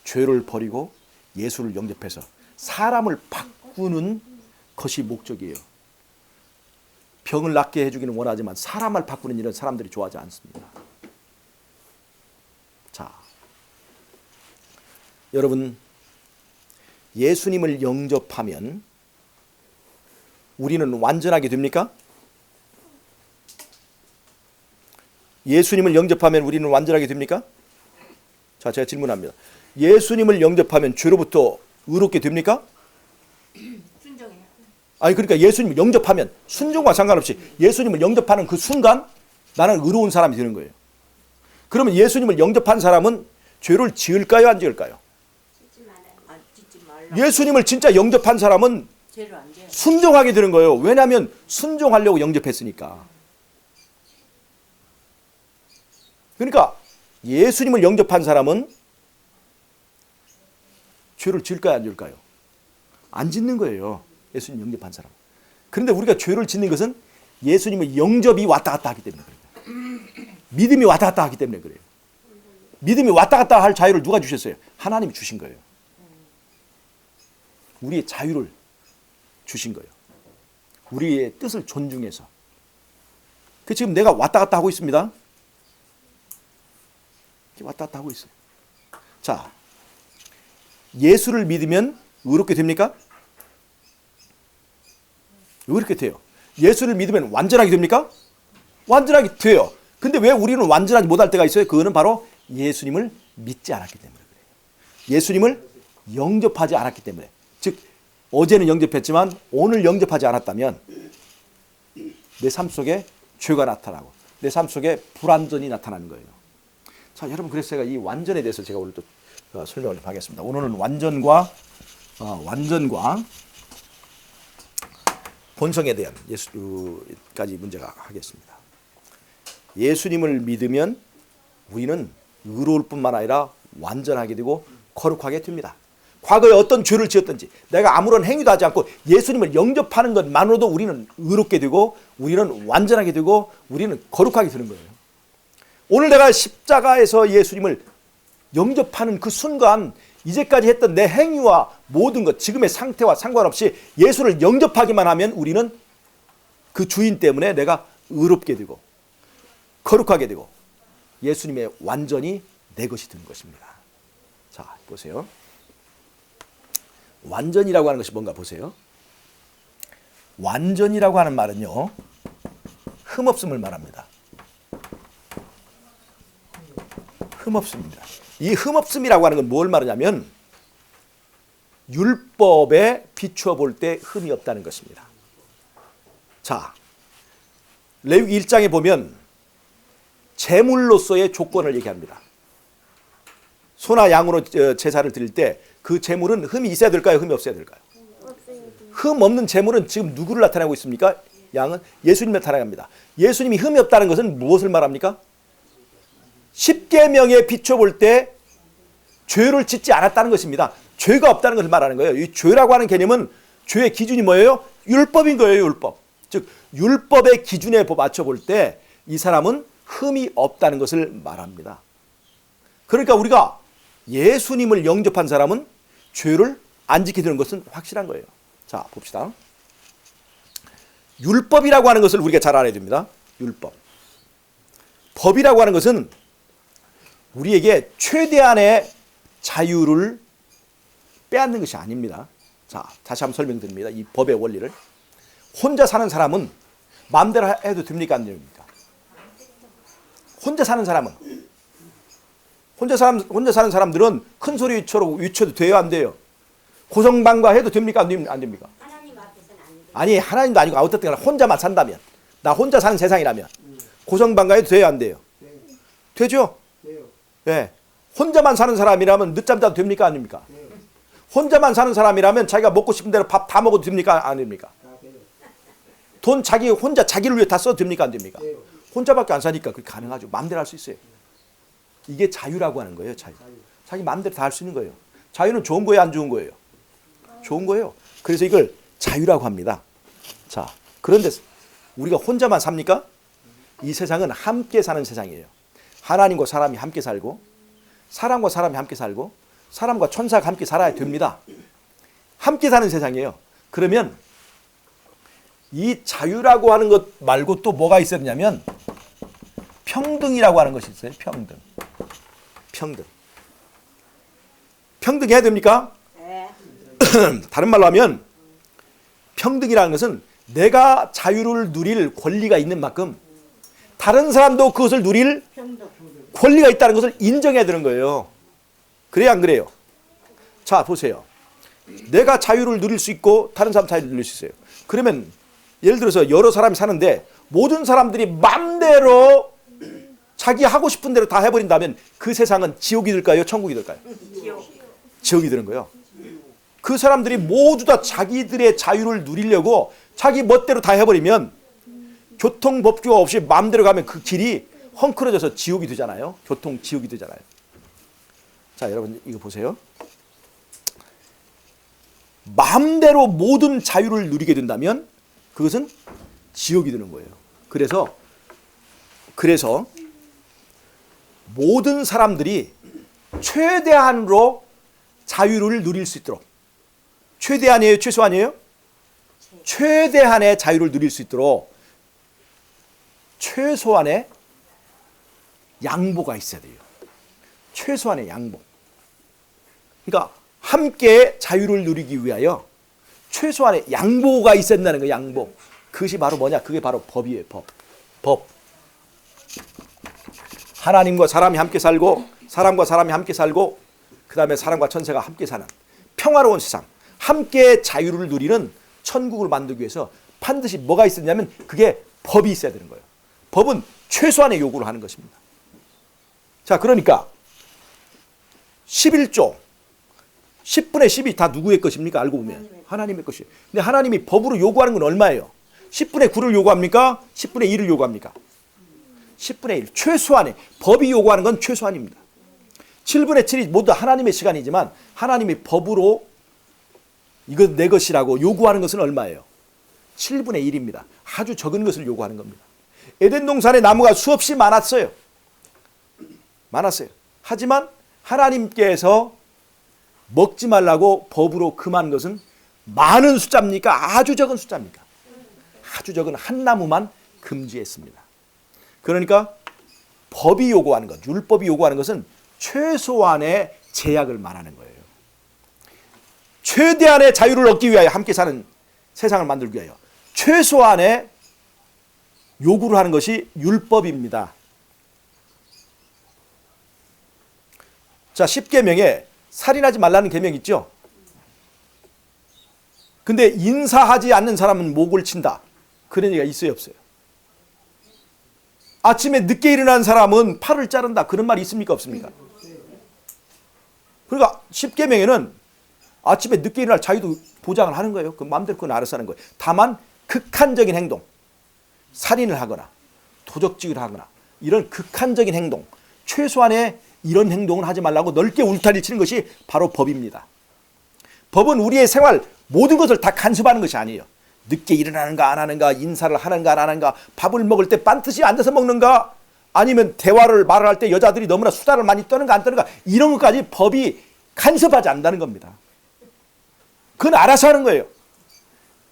[SPEAKER 1] 죄를 버리고 예수를 영접해서 사람을 바꾸는 것이 목적이에요. 병을 낫게 해주기는 원하지만 사람을 바꾸는 일은 사람들이 좋아하지 않습니다. 자, 여러분, 예수님을 영접하면 우리는 완전하게 됩니까? 예수님을 영접하면 우리는 완전하게 됩니까? 자, 제가 질문합니다. 예수님을 영접하면 죄로부터 의롭게 됩니까?
[SPEAKER 2] 순종해요.
[SPEAKER 1] 아니, 그러니까 예수님을 영접하면 순종과 상관없이 예수님을 영접하는 그 순간 나는 의로운 사람이 되는 거예요. 그러면 예수님을 영접한 사람은 죄를 지을까요, 안 지을까요?
[SPEAKER 2] 짓지 말라.
[SPEAKER 1] 예수님을 진짜 영접한 사람은
[SPEAKER 2] 죄를 안 져요.
[SPEAKER 1] 순종하게 되는 거예요. 왜냐하면 순종하려고 영접했으니까. 그러니까 예수님을 영접한 사람은 죄를 지을까요, 안 지을까요? 안 짓는 거예요. 예수님 영접한 사람. 그런데 우리가 죄를 짓는 것은 예수님의 영접이 왔다 갔다 하기 때문에 그래요. 믿음이 왔다 갔다 하기 때문에 그래요. 믿음이 왔다 갔다 할 자유를 누가 주셨어요? 하나님이 주신 거예요. 우리의 자유를 주신 거예요. 우리의 뜻을 존중해서. 그 지금 내가 왔다 갔다 하고 있습니다. 왔다 갔다 하고 있어요. 자, 예수를 믿으면 의롭게 됩니까? 의롭게 돼요. 예수를 믿으면 완전하게 됩니까? 완전하게 돼요. 근데 왜 우리는 완전하지 못할 때가 있어요? 그거는 바로 예수님을 믿지 않았기 때문에 그래요. 예수님을 영접하지 않았기 때문에. 즉 어제는 영접했지만 오늘 영접하지 않았다면 내 삶 속에 죄가 나타나고 내 삶 속에 불완전이 나타나는 거예요. 자, 여러분, 그래서 제가 이 완전에 대해서 제가 오늘 또 설명을 좀 하겠습니다. 오늘은 완전과 본성에 대한 예수까지 문제가 하겠습니다. 예수님을 믿으면 우리는 의로울 뿐만 아니라 완전하게 되고 거룩하게 됩니다. 과거에 어떤 죄를 지었든지 내가 아무런 행위도 하지 않고 예수님을 영접하는 것만으로도 우리는 의롭게 되고 우리는 완전하게 되고 우리는 거룩하게 되는 거예요. 오늘 내가 십자가에서 예수님을 영접하는 그 순간 이제까지 했던 내 행위와 모든 것, 지금의 상태와 상관없이 예수를 영접하기만 하면 우리는 그 주인 때문에 내가 의롭게 되고 거룩하게 되고 예수님의 완전히 내 것이 되는 것입니다. 자, 보세요. 완전이라고 하는 것이 뭔가 보세요. 완전이라고 하는 말은요, 흠없음을 말합니다. 흠없습니다. 이 흠없음이라고 하는 건 뭘 말하냐면 율법에 비추어 볼 때 흠이 없다는 것입니다. 자, 레위기 1장에 보면 제물로서의 조건을 얘기합니다. 소나 양으로 제사를 드릴 때 그 제물은 흠이 있어야 될까요? 흠이 없어야 될까요? 흠 없는 제물은 지금 누구를 나타내고 있습니까? 양은 예수님을 나타납니다. 예수님이 흠이 없다는 것은 무엇을 말합니까? 십계명에 비춰볼 때 죄를 짓지 않았다는 것입니다. 죄가 없다는 것을 말하는 거예요. 이 죄라고 하는 개념은 죄의 기준이 뭐예요? 율법인 거예요. 율법. 즉 율법의 기준에 맞춰볼 때 이 사람은 흠이 없다는 것을 말합니다. 그러니까 우리가 예수님을 영접한 사람은 죄를 안 지키게 되는 것은 확실한 거예요. 자, 봅시다. 율법이라고 하는 것을 우리가 잘 알아야 됩니다. 율법. 법이라고 하는 것은 우리에게 최대한의 자유를 빼앗는 것이 아닙니다. 자, 다시 한번 설명드립니다. 이 법의 원리를. 혼자 사는 사람은 마음대로 해도 됩니까? 안 됩니까? 혼자 사는 사람은. 혼자 사는 사람들은 큰 소리처럼 외쳐도 돼요? 안 돼요? 고성방가해도 됩니까? 안 됩니까?
[SPEAKER 2] 하나님 앞에서는 안 돼요.
[SPEAKER 1] 아니, 하나님도 아니고 어쨌든 혼자만 산다면, 나 혼자 사는 세상이라면 고성방가해도 돼요? 안 돼요? 되죠? 네. 혼자만 사는 사람이라면 늦잠 자도 됩니까? 안 됩니까? 혼자만 사는 사람이라면 자기가 먹고 싶은 대로 밥 다 먹어도 됩니까? 안 됩니까? 돈 자기 혼자 자기를 위해 다 써도 됩니까? 안 됩니까? 혼자밖에 안 사니까 그게 가능하죠. 마음대로 할 수 있어요. 이게 자유라고 하는 거예요. 자유. 자기 마음대로 다 할 수 있는 거예요. 자유는 좋은 거예요? 안 좋은 거예요? 좋은 거예요. 그래서 이걸 자유라고 합니다. 자, 그런데 우리가 혼자만 삽니까? 이 세상은 함께 사는 세상이에요. 하나님과 사람이 함께 살고 사람과 사람이 함께 살고 사람과 천사가 함께 살아야 됩니다. 함께 사는 세상이에요. 그러면 이 자유라고 하는 것 말고 또 뭐가 있어야 되냐면 평등이라고 하는 것이 있어요. 평등. 평등해야 됩니까?
[SPEAKER 2] 네.
[SPEAKER 1] 다른 말로 하면 평등이라는 것은 내가 자유를 누릴 권리가 있는 만큼 다른 사람도 그것을 누릴 권리가 있다는 것을 인정해야 되는 거예요. 그래야 안 그래요? 자, 보세요. 내가 자유를 누릴 수 있고 다른 사람 자유를 누릴 수 있어요. 그러면 예를 들어서 여러 사람이 사는데 모든 사람들이 마음대로 자기 하고 싶은 대로 다 해버린다면 그 세상은 지옥이 될까요? 천국이 될까요? 지옥이 되는 거예요. 그 사람들이 모두 다 자기들의 자유를 누리려고 자기 멋대로 다 해버리면 교통법규가 없이 마음대로 가면 그 길이 헝클어져서 지옥이 되잖아요. 교통 지옥이 되잖아요. 자, 여러분 이거 보세요. 마음대로 모든 자유를 누리게 된다면 그것은 지옥이 되는 거예요. 그래서 모든 사람들이 최대한으로 자유를 누릴 수 있도록, 최대한이에요, 최소한이에요? 최대한의 자유를 누릴 수 있도록 최소한의 양보가 있어야 돼요. 최소한의 양보. 그러니까 함께 자유를 누리기 위하여 최소한의 양보가 있어야 된다는 거예요. 양보. 그것이 바로 뭐냐? 그게 바로 법이에요. 법. 하나님과 사람이 함께 살고, 사람과 사람이 함께 살고, 그 다음에 사람과 천사가 함께 사는 평화로운 세상, 함께 자유를 누리는 천국을 만들기 위해서 반드시 뭐가 있었냐면 그게 법이 있어야 되는 거예요. 법은 최소한의 요구를 하는 것입니다. 자, 그러니까 11조 10분의 10이 다 누구의 것입니까? 알고 보면 하나님의 것이에요. 근데 하나님이 법으로 요구하는 건 얼마예요? 10분의 9를 요구합니까? 10분의 1을 요구합니까? 10분의 1. 최소한의 법이 요구하는 건 최소한입니다. 7분의 7이 모두 하나님의 시간이지만 하나님이 법으로 이건 내 것이라고 요구하는 것은 얼마예요? 7분의 1입니다. 아주 적은 것을 요구하는 겁니다. 에덴 동산에 나무가 수없이 많았어요. 하지만 하나님께서 먹지 말라고 법으로 금한 것은 많은 숫자입니까? 아주 적은 숫자입니까? 아주 적은 한 나무만 금지했습니다. 그러니까 법이 요구하는 것, 율법이 요구하는 것은 최소한의 제약을 말하는 거예요. 최대한의 자유를 얻기 위하여 함께 사는 세상을 만들기 위하여 최소한의 요구를 하는 것이 율법입니다. 자, 10계명에 살인하지 말라는 계명 있죠? 근데 인사하지 않는 사람은 목을 친다. 그런 얘기가 있어요, 없어요? 아침에 늦게 일어난 사람은 팔을 자른다. 그런 말이 있습니까, 없습니까? 그러니까 10계명에는 아침에 늦게 일어날 자유도 보장을 하는 거예요. 그 마음대로 그건 알아서 하는 거예요. 다만 극한적인 행동, 살인을 하거나 도적질을 하거나 이런 극한적인 행동, 최소한의 이런 행동을 하지 말라고 넓게 울타리 치는 것이 바로 법입니다. 법은 우리의 생활 모든 것을 다 간섭하는 것이 아니에요. 늦게 일어나는가 안 하는가, 인사를 하는가 안 하는가, 밥을 먹을 때 반드시 앉아서 먹는가, 아니면 말을 할 때 여자들이 너무나 수다를 많이 떠는가 안 떠는가, 이런 것까지 법이 간섭하지 않는다는 겁니다. 그건 알아서 하는 거예요.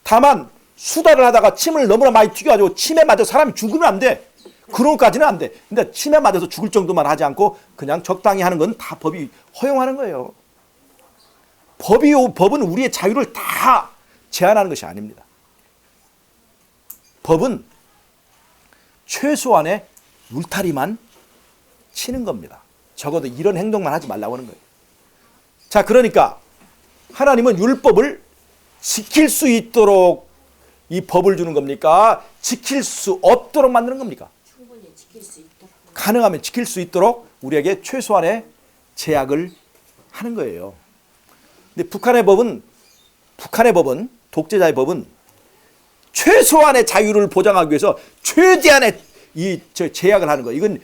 [SPEAKER 1] 다만 수다를 하다가 침을 너무나 많이 튀겨가지고 침에 맞아 사람이 죽으면 안 돼. 그런 것까지는 안 돼. 근데 침에 맞아서 죽을 정도만 하지 않고 그냥 적당히 하는 건 다 법이 허용하는 거예요. 법은 우리의 자유를 다 제한하는 것이 아닙니다. 법은 최소한의 울타리만 치는 겁니다. 적어도 이런 행동만 하지 말라고 하는 거예요. 자, 그러니까 하나님은 율법을 지킬 수 있도록 이 법을 주는 겁니까? 지킬 수 없도록 만드는 겁니까?
[SPEAKER 2] 충분히 지킬 수 있도록.
[SPEAKER 1] 가능하면 지킬 수 있도록 우리에게 최소한의 제약을 하는 거예요. 근데 북한의 법은 독재자의 법은 최소한의 자유를 보장하기 위해서 최대한의 제약을 하는 거예요. 이건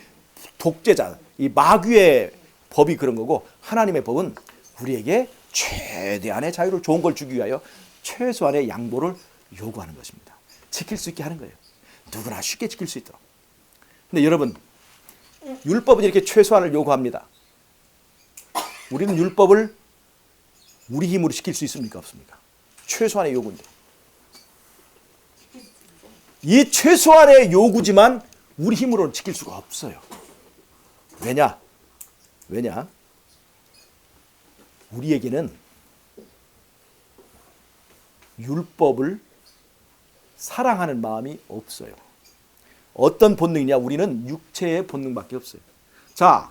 [SPEAKER 1] 독재자, 이 마귀의 법이 그런 거고, 하나님의 법은 우리에게 최대한의 자유를, 좋은 걸 주기 위하여 최소한의 양보를 요구하는 것입니다. 지킬 수 있게 하는 거예요. 누구나 쉽게 지킬 수 있도록. 근데 여러분, 율법은 이렇게 최소한을 요구합니다. 우리는 율법을 우리 힘으로 지킬 수 있습니까? 없습니까? 최소한의 요구인데. 이 최소한의 요구지만 우리 힘으로는 지킬 수가 없어요. 왜냐? 우리에게는 율법을 사랑하는 마음이 없어요. 어떤 본능이냐? 우리는 육체의 본능밖에 없어요. 자,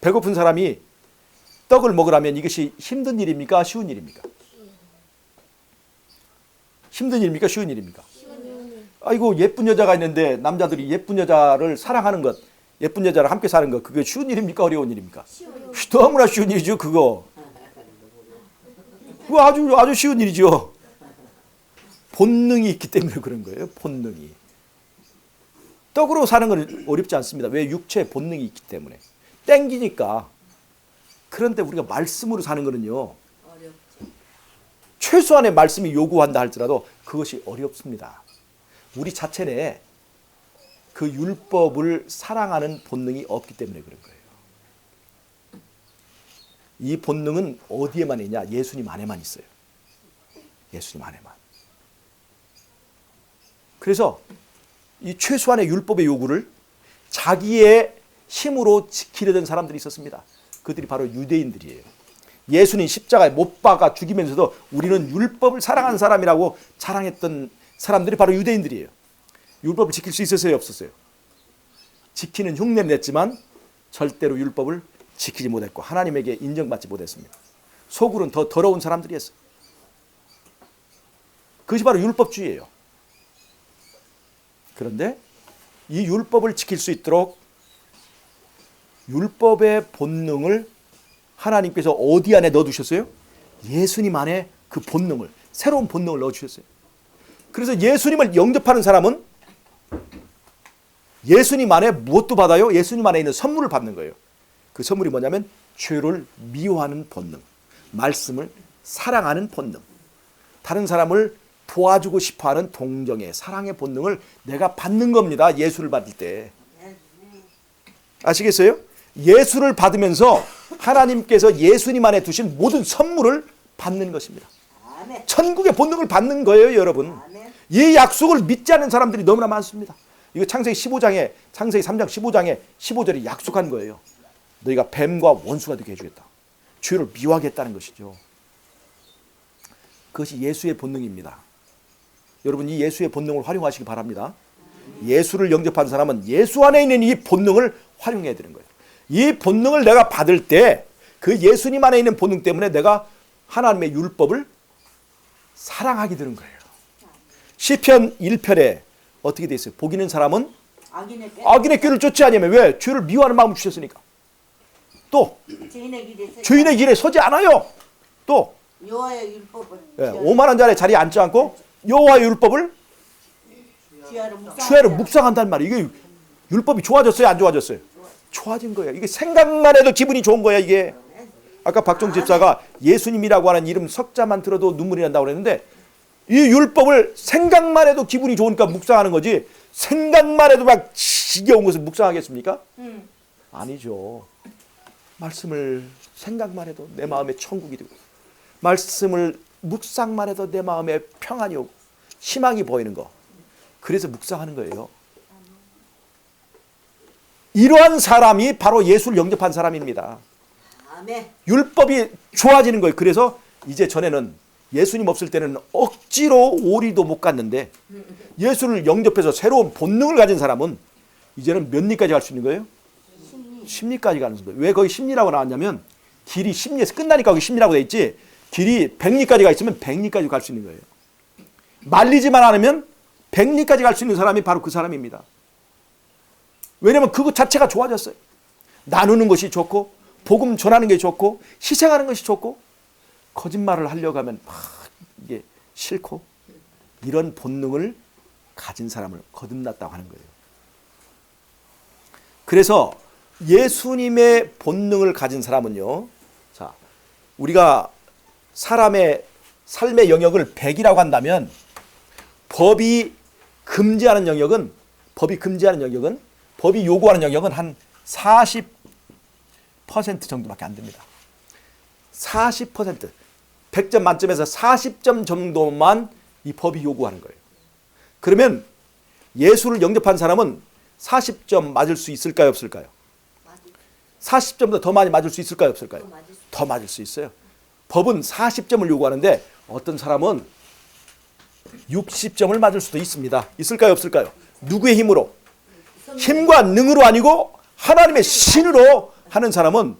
[SPEAKER 1] 배고픈 사람이 떡을 먹으라면 이것이 힘든 일입니까? 쉬운 일입니까? 힘든 일입니까? 쉬운 일입니까? 아이고, 예쁜 여자가 있는데 남자들이 예쁜 여자를 사랑하는 것, 예쁜 여자를 함께 사는 것, 그게 쉬운 일입니까? 어려운 일입니까? 너무나 쉬운 일이죠, 그거. 그거 아주 쉬운 일이죠. 본능이 있기 때문에 그런 거예요, 본능이. 떡으로 사는 건 어렵지 않습니다. 왜? 육체의 본능이 있기 때문에. 땡기니까. 그런데 우리가 말씀으로 사는 거는요,
[SPEAKER 2] 어렵지.
[SPEAKER 1] 최소한의 말씀이 요구한다 할지라도 그것이 어렵습니다. 우리 자체 내에 그 율법을 사랑하는 본능이 없기 때문에 그런 거예요. 이 본능은 어디에만 있냐? 예수님 안에만 있어요. 예수님 안에만. 그래서 이 최소한의 율법의 요구를 자기의 힘으로 지키려던 사람들이 있었습니다. 그들이 바로 유대인들이에요. 예수님 십자가에 못 박아 죽이면서도 우리는 율법을 사랑한 사람이라고 자랑했던 사람들이 바로 유대인들이에요. 율법을 지킬 수 있었어요, 없었어요? 지키는 흉내를 냈지만 절대로 율법을 지키지 못했고 하나님에게 인정받지 못했습니다. 속으로는 더 더러운 사람들이었어요. 그것이 바로 율법주의예요. 그런데 이 율법을 지킬 수 있도록 율법의 본능을 하나님께서 어디 안에 넣어두셨어요? 예수님 안에 그 본능을, 새로운 본능을 넣어주셨어요. 그래서 예수님을 영접하는 사람은 예수님 안에 무엇도 받아요? 예수님 안에 있는 선물을 받는 거예요. 그 선물이 뭐냐면 죄를 미워하는 본능, 말씀을 사랑하는 본능, 다른 사람을 도와주고 싶어하는 동정의 사랑의 본능을 내가 받는 겁니다. 예수를 받을 때. 아시겠어요? 예수를 받으면서 하나님께서 예수님 안에 두신 모든 선물을 받는 것입니다.
[SPEAKER 2] 아멘.
[SPEAKER 1] 천국의 본능을 받는 거예요, 여러분.
[SPEAKER 2] 아멘.
[SPEAKER 1] 이 약속을 믿지 않는 사람들이 너무나 많습니다. 이거 창세기 15장에 창세기 3장 15장에 15절이 약속한 거예요. 너희가 뱀과 원수가 되게 해주겠다. 죄를 미워하겠다는 것이죠. 그것이 예수의 본능입니다. 여러분 이 예수의 본능을 활용하시기 바랍니다. 예수를 영접한 사람은 예수 안에 있는 이 본능을 활용해야 되는 거예요. 이 본능을 내가 받을 때 그 예수님 안에 있는 본능 때문에 내가 하나님의 율법을 사랑하게 되는 거예요. 시편 1편에 어떻게 돼 있어요? 복 있는 사람은 악인의 꾀를 쫓지 아니하며 왜? 죄를 미워하는 마음을 주셨으니까. 또 죄인의 길에 서지 않아요. 또
[SPEAKER 2] 여호와의 율법을
[SPEAKER 1] 5만 원짜리 자리에 앉지 않고 여호와의 율법을 주야로 묵상한단 말이에요. 이게 율법이 좋아졌어요? 안 좋아졌어요? 좋아진 거예요. 이게 생각만 해도 기분이 좋은 거야 이게. 아까 박종 집사가 예수님이라고 하는 이름 석자만 들어도 눈물이 난다고 그랬는데 이 율법을 생각만 해도 기분이 좋으니까 묵상하는 거지 생각만 해도 막 지겨운 것을 묵상하겠습니까? 아니죠. 말씀을 생각만 해도 내 마음에 천국이 되고 말씀을 묵상만 해도 내 마음에 평안이 오고 희망이 보이는 거. 그래서 묵상하는 거예요. 이러한 사람이 바로 예수를 영접한 사람입니다.
[SPEAKER 2] 아멘.
[SPEAKER 1] 율법이 좋아지는 거예요. 그래서 이제 전에는 예수님 없을 때는 억지로 오리도 못 갔는데 예수를 영접해서 새로운 본능을 가진 사람은 이제는 몇 리까지 갈 수 있는 거예요? 십리까지 가는 거예요. 왜 거기 십리라고 나왔냐면 길이 십리에서 끝나니까 거기 십리라고 돼 있지 길이 백리까지 가 있으면 백리까지 갈 수 있는 거예요. 말리지만 않으면 백리까지 갈 수 있는 사람이 바로 그 사람입니다. 왜냐하면 그것 자체가 좋아졌어요. 나누는 것이 좋고 복음 전하는 게 좋고 희생하는 것이 좋고 거짓말을 하려고 하면 막 이게 싫고 이런 본능을 가진 사람을 거듭났다고 하는 거예요. 그래서 예수님의 본능을 가진 사람은요. 자, 우리가 사람의 삶의 영역을 100이라고 한다면 법이 금지하는 영역은 법이 요구하는 영역은 한 40% 정도밖에 안 됩니다. 40%. 100점 만점에서 40점 정도만 이 법이 요구하는 거예요. 그러면 예수를 영접한 사람은 40점 맞을 수 있을까요, 없을까요? 40점보다 더 많이 맞을 수 있을까요, 없을까요? 더 맞을 수 있어요. 법은 40점을 요구하는데 어떤 사람은 60점을 맞을 수도 있습니다. 있을까요, 없을까요? 누구의 힘으로? 힘과 능으로 아니고 하나님의 신으로 하는 사람은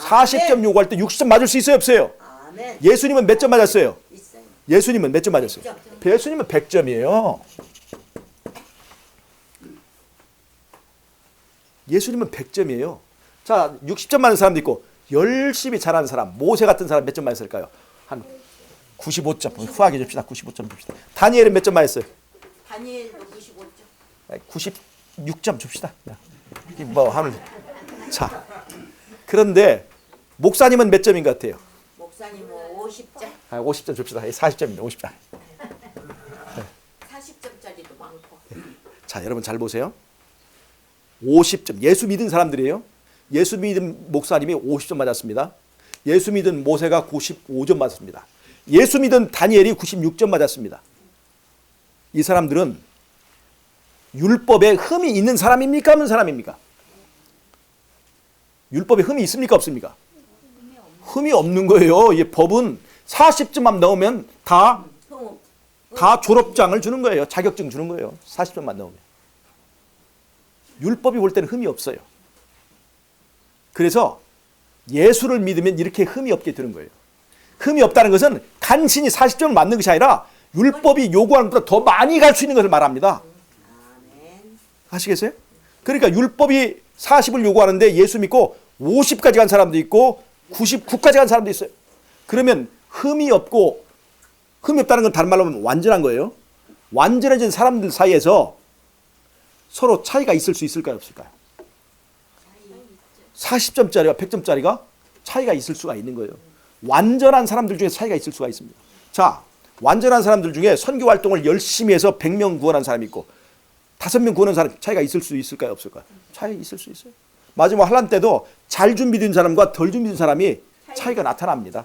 [SPEAKER 1] 40점 요구할 때 60점 맞을 수 있어요, 없어요?
[SPEAKER 2] 아멘.
[SPEAKER 1] 예수님은 몇 점 맞았어요?
[SPEAKER 2] 있어요.
[SPEAKER 1] 예수님은 몇 점 맞았어요? 예수님은 100점이에요. 예수님은 100점이에요. 자, 60점 맞는 사람도 있고 열심히 잘하는 사람, 모세 같은 사람 몇 점 맞았을까요? 한 95점. 후하게 줍시다. 95점 줍시다. 다니엘은 몇 점 맞았어요?
[SPEAKER 2] 다니엘도 95점.
[SPEAKER 1] 96점 줍시다. 뭐 하면 자. 그런데 목사님은 몇 점인 것 같아요?
[SPEAKER 2] 목사님은 50점.
[SPEAKER 1] 50점 줍시다. 40점입니다. 50점.
[SPEAKER 2] 40점짜리도 많고.
[SPEAKER 1] 자, 여러분 잘 보세요. 50점. 예수 믿은 사람들이에요. 예수 믿은 목사님이 50점 맞았습니다. 예수 믿은 모세가 95점 맞았습니다. 예수 믿은 다니엘이 96점 맞았습니다. 이 사람들은 율법에 흠이 있는 사람입니까? 없는 사람입니까? 율법에 흠이 있습니까? 없습니까? 흠이 없는 거예요. 이 법은 40점만 넣으면 다 졸업장을 주는 거예요. 자격증 주는 거예요. 40점만 넣으면. 율법이 볼 때는 흠이 없어요. 그래서 예수를 믿으면 이렇게 흠이 없게 되는 거예요. 흠이 없다는 것은 간신히 40점을 맞는 것이 아니라 율법이 요구하는 것보다 더 많이 갈 수 있는 것을 말합니다.
[SPEAKER 2] 아멘.
[SPEAKER 1] 아시겠어요? 그러니까 율법이 40을 요구하는데 예수 믿고 50까지 간 사람도 있고 99까지 간 사람도 있어요. 그러면 흠이 없다는 건 다른 말로 하면 완전한 거예요. 완전해진 사람들 사이에서 서로 차이가 있을 수 있을까요? 없을까요? 40점짜리와 100점짜리가 차이가 있을 수가 있는 거예요. 완전한 사람들 중에 차이가 있을 수가 있습니다. 자, 완전한 사람들 중에 선교 활동을 열심히 해서 100명 구원한 사람이 있고 5명 구원한 사람 차이가 있을 수 있을까요? 없을까요? 차이가 있을 수 있어요. 마지막 환란 때도 잘 준비된 사람과 덜 준비된 사람이 차이가 나타납니다.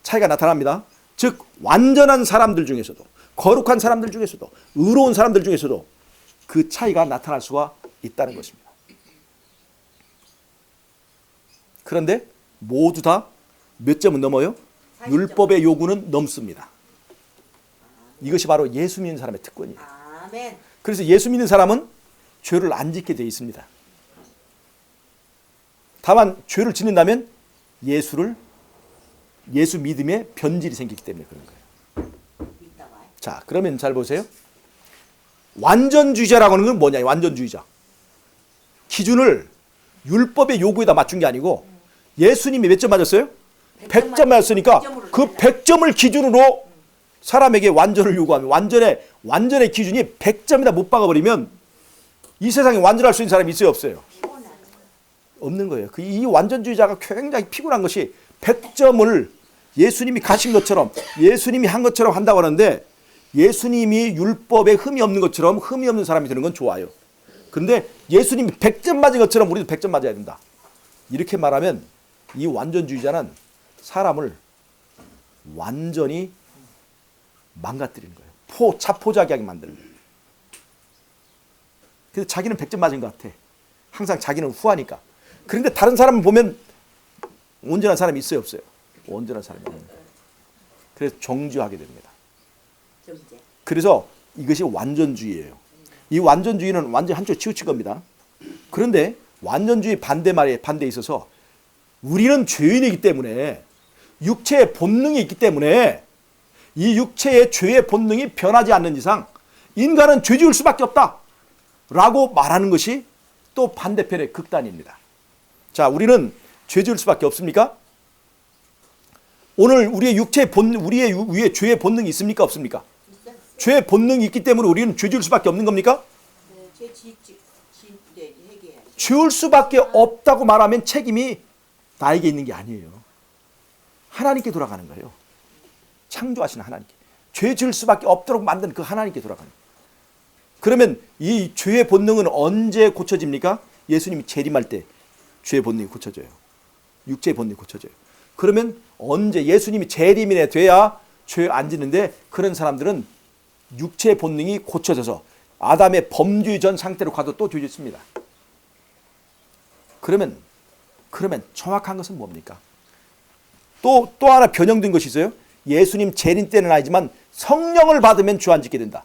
[SPEAKER 1] 차이가 나타납니다. 즉 완전한 사람들 중에서도 거룩한 사람들 중에서도 의로운 사람들 중에서도 그 차이가 나타날 수가 있다는 것입니다. 그런데 모두 다 몇 점은 넘어요?
[SPEAKER 2] 40점.
[SPEAKER 1] 율법의 요구는 넘습니다. 이것이 바로 예수 믿는 사람의 특권이에요.
[SPEAKER 2] 아멘.
[SPEAKER 1] 그래서 예수 믿는 사람은 죄를 안 짓게 되어 있습니다. 다만 죄를 짓는다면 예수 믿음에 변질이 생기기 때문에 그런 거예요.
[SPEAKER 2] 이따가.
[SPEAKER 1] 자, 그러면 잘 보세요. 완전주의자라고 하는 건 뭐냐? 완전주의자. 기준을 율법의 요구에다 맞춘 게 아니고 예수님이 몇 점 맞았어요? 100점 맞았으니까 그 100점을 기준으로 사람에게 완전을 요구하면 완전의 기준이 100점이다 못 박아버리면 이 세상에 완전할 수 있는 사람이 있어요? 없어요? 없는 거예요. 이 완전주의자가 굉장히 피곤한 것이 100점을 예수님이 가신 것처럼 예수님이 한 것처럼 한다고 하는데 예수님이 율법에 흠이 없는 것처럼 흠이 없는 사람이 되는 건 좋아요. 그런데 예수님이 100점 맞은 것처럼 우리도 100점 맞아야 된다. 이렇게 말하면 이 완전주의자는 사람을 완전히 망가뜨리는 거예요. 자포자기하게 만드는 거예요. 그래서 자기는 100점 맞은 것 같아. 항상 자기는 후하니까. 그런데 다른 사람을 보면 온전한 사람이 있어요? 없어요? 온전한 사람이 없는 거예요. 그래서 정죄하게 됩니다.
[SPEAKER 2] 정죄.
[SPEAKER 1] 그래서 이것이 완전주의예요. 이 완전주의는 완전 한쪽 치우친 겁니다. 그런데 완전주의 반대에 있어서 우리는 죄인이기 때문에 육체의 본능이 있기 때문에 이 육체의 죄의 본능이 변하지 않는 이상 인간은 죄 지을 수밖에 없다라고 말하는 것이 또 반대편의 극단입니다. 자, 우리는 죄 지을 수밖에 없습니까? 오늘 우리의 우리의 죄의 본능이 있습니까? 없습니까? 죄의 본능이 있기 때문에 우리는 죄 지을 수밖에 없는 겁니까?
[SPEAKER 2] 네, 죄 회개해야지.
[SPEAKER 1] 지을 수밖에 없다고 말하면 책임이 나에게 있는 게 아니에요. 하나님께 돌아가는 거예요. 창조하신 하나님께. 죄 지을 수밖에 없도록 만든 그 하나님께 돌아가는 거예요. 그러면 이 죄의 본능은 언제 고쳐집니까? 예수님이 재림할 때 죄의 본능이 고쳐져요. 육체의 본능이 고쳐져요. 그러면 언제 예수님이 재림이 돼야 죄 안 짓는데 그런 사람들은 육체의 본능이 고쳐져서 아담의 범죄 전 상태로 가도 또 죄 짓습니다. 그러면 정확한 것은 뭡니까? 또 하나 변형된 것이 있어요. 예수님 재림 때는 아니지만 성령을 받으면 죄 안 짓게 된다.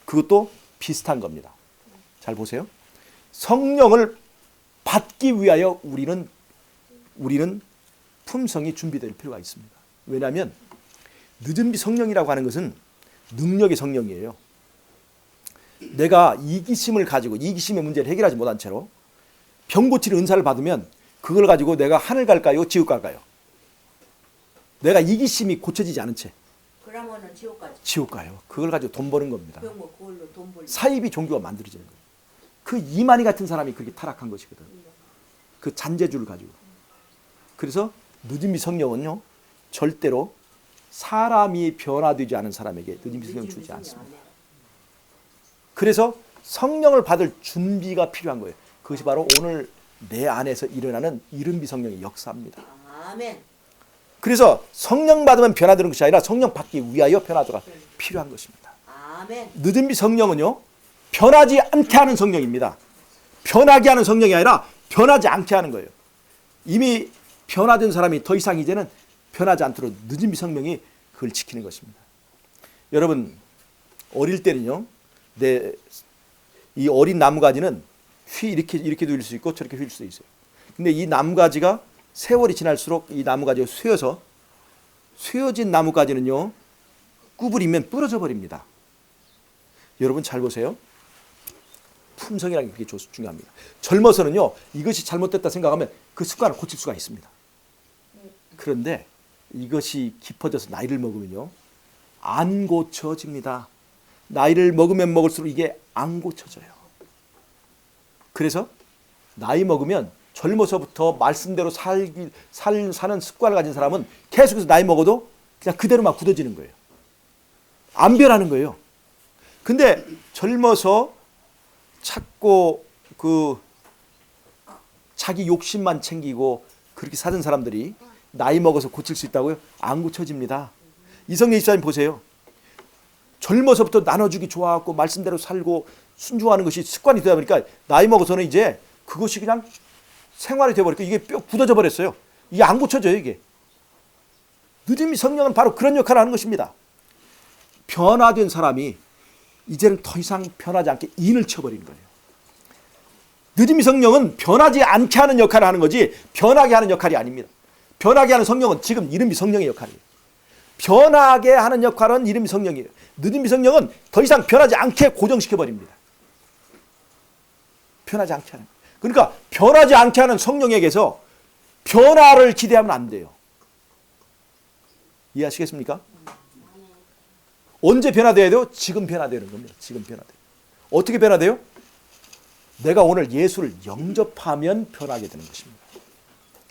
[SPEAKER 1] 그것도 비슷한 겁니다. 잘 보세요. 성령을 받기 위하여 우리는 품성이 준비될 필요가 있습니다. 왜냐하면 늦은 비 성령이라고 하는 것은 능력의 성령이에요. 내가 이기심을 가지고 이기심의 문제를 해결하지 못한 채로 병 고치는 은사를 받으면 그걸 가지고 내가 하늘 갈까요? 지옥 갈까요? 내가 이기심이 고쳐지지 않은 채
[SPEAKER 2] 그러면은 지옥 가지.
[SPEAKER 1] 지옥 가요. 그걸 가지고 돈 버는 겁니다.
[SPEAKER 2] 그럼 뭐 그걸로 돈 벌.
[SPEAKER 1] 사이비 종교가 만들어지는 거예요. 그 이만희 같은 사람이 그렇게 타락한 것이거든. 그 잔재주를 가지고. 그래서 늦은 비 성령은요 절대로 사람이 변화되지 않은 사람에게 늦은 비 성령 주지 않습니다. 그래서 성령을 받을 준비가 필요한 거예요. 그것이 바로 오늘 내 안에서 일어나는 이른비 성령의 역사입니다.
[SPEAKER 2] 아멘.
[SPEAKER 1] 그래서 성령 받으면 변화되는 것이 아니라 성령 받기 위하여 변화가 필요한 것입니다.
[SPEAKER 2] 아멘.
[SPEAKER 1] 느즘비 성령은요, 변하지 않게 하는 성령입니다. 변하게 하는 성령이 아니라 변하지 않게 하는 거예요. 이미 변화된 사람이 더 이상 이제는 변하지 않도록 느즘비 성령이 그걸 지키는 것입니다. 여러분, 어릴 때는요, 이 어린 나무가지는 이렇게 누일 수 있고 저렇게 휘일 수 있어요. 근데 이 나무가지가 세월이 지날수록 이 나무가지가 쇠어진 나무가지는요, 구부리면 부러져 버립니다. 여러분 잘 보세요. 품성이라는 게 그렇게 중요합니다. 젊어서는요, 이것이 잘못됐다 생각하면 그 습관을 고칠 수가 있습니다. 그런데 이것이 깊어져서 나이를 먹으면요, 안 고쳐집니다. 나이를 먹으면 먹을수록 이게 안 고쳐져요. 그래서 나이 먹으면 젊어서부터 말씀대로 사는 습관을 가진 사람은 계속해서 나이 먹어도 그냥 그대로만 굳어지는 거예요. 안 변하는 거예요. 근데 젊어서 찾고 자기 욕심만 챙기고 그렇게 사는 사람들이 나이 먹어서 고칠 수 있다고요? 안 고쳐집니다. 이성계 집사님 보세요. 젊어서부터 나눠주기 좋아하고 말씀대로 살고 순종하는 것이 습관이 되다 보니까 나이 먹어서는 이제 그것이 그냥 생활이 되어버리고 이게 뼈 굳어져 버렸어요. 이게 안 고쳐져요. 이게. 느낌이 성령은 바로 그런 역할을 하는 것입니다. 변화된 사람이 이제는 더 이상 변하지 않게 인을 쳐버리는 거예요. 느낌이 성령은 변하지 않게 하는 역할을 하는 거지 변하게 하는 역할이 아닙니다. 변하게 하는 성령은 지금 이름이 성령의 역할이에요. 변하게 하는 역할은 이름이 성령이에요. 느낌이 성령은 더 이상 변하지 않게 고정시켜버립니다. 변하지 않게 하는 거예요. 그러니까 변하지 않게 하는 성령에게서 변화를 기대하면 안 돼요. 이해하시겠습니까? 언제 변화돼야 돼요? 지금 변화되는 겁니다. 지금 변화돼요. 어떻게 변화돼요? 내가 오늘 예수를 영접하면 변하게 되는 것입니다.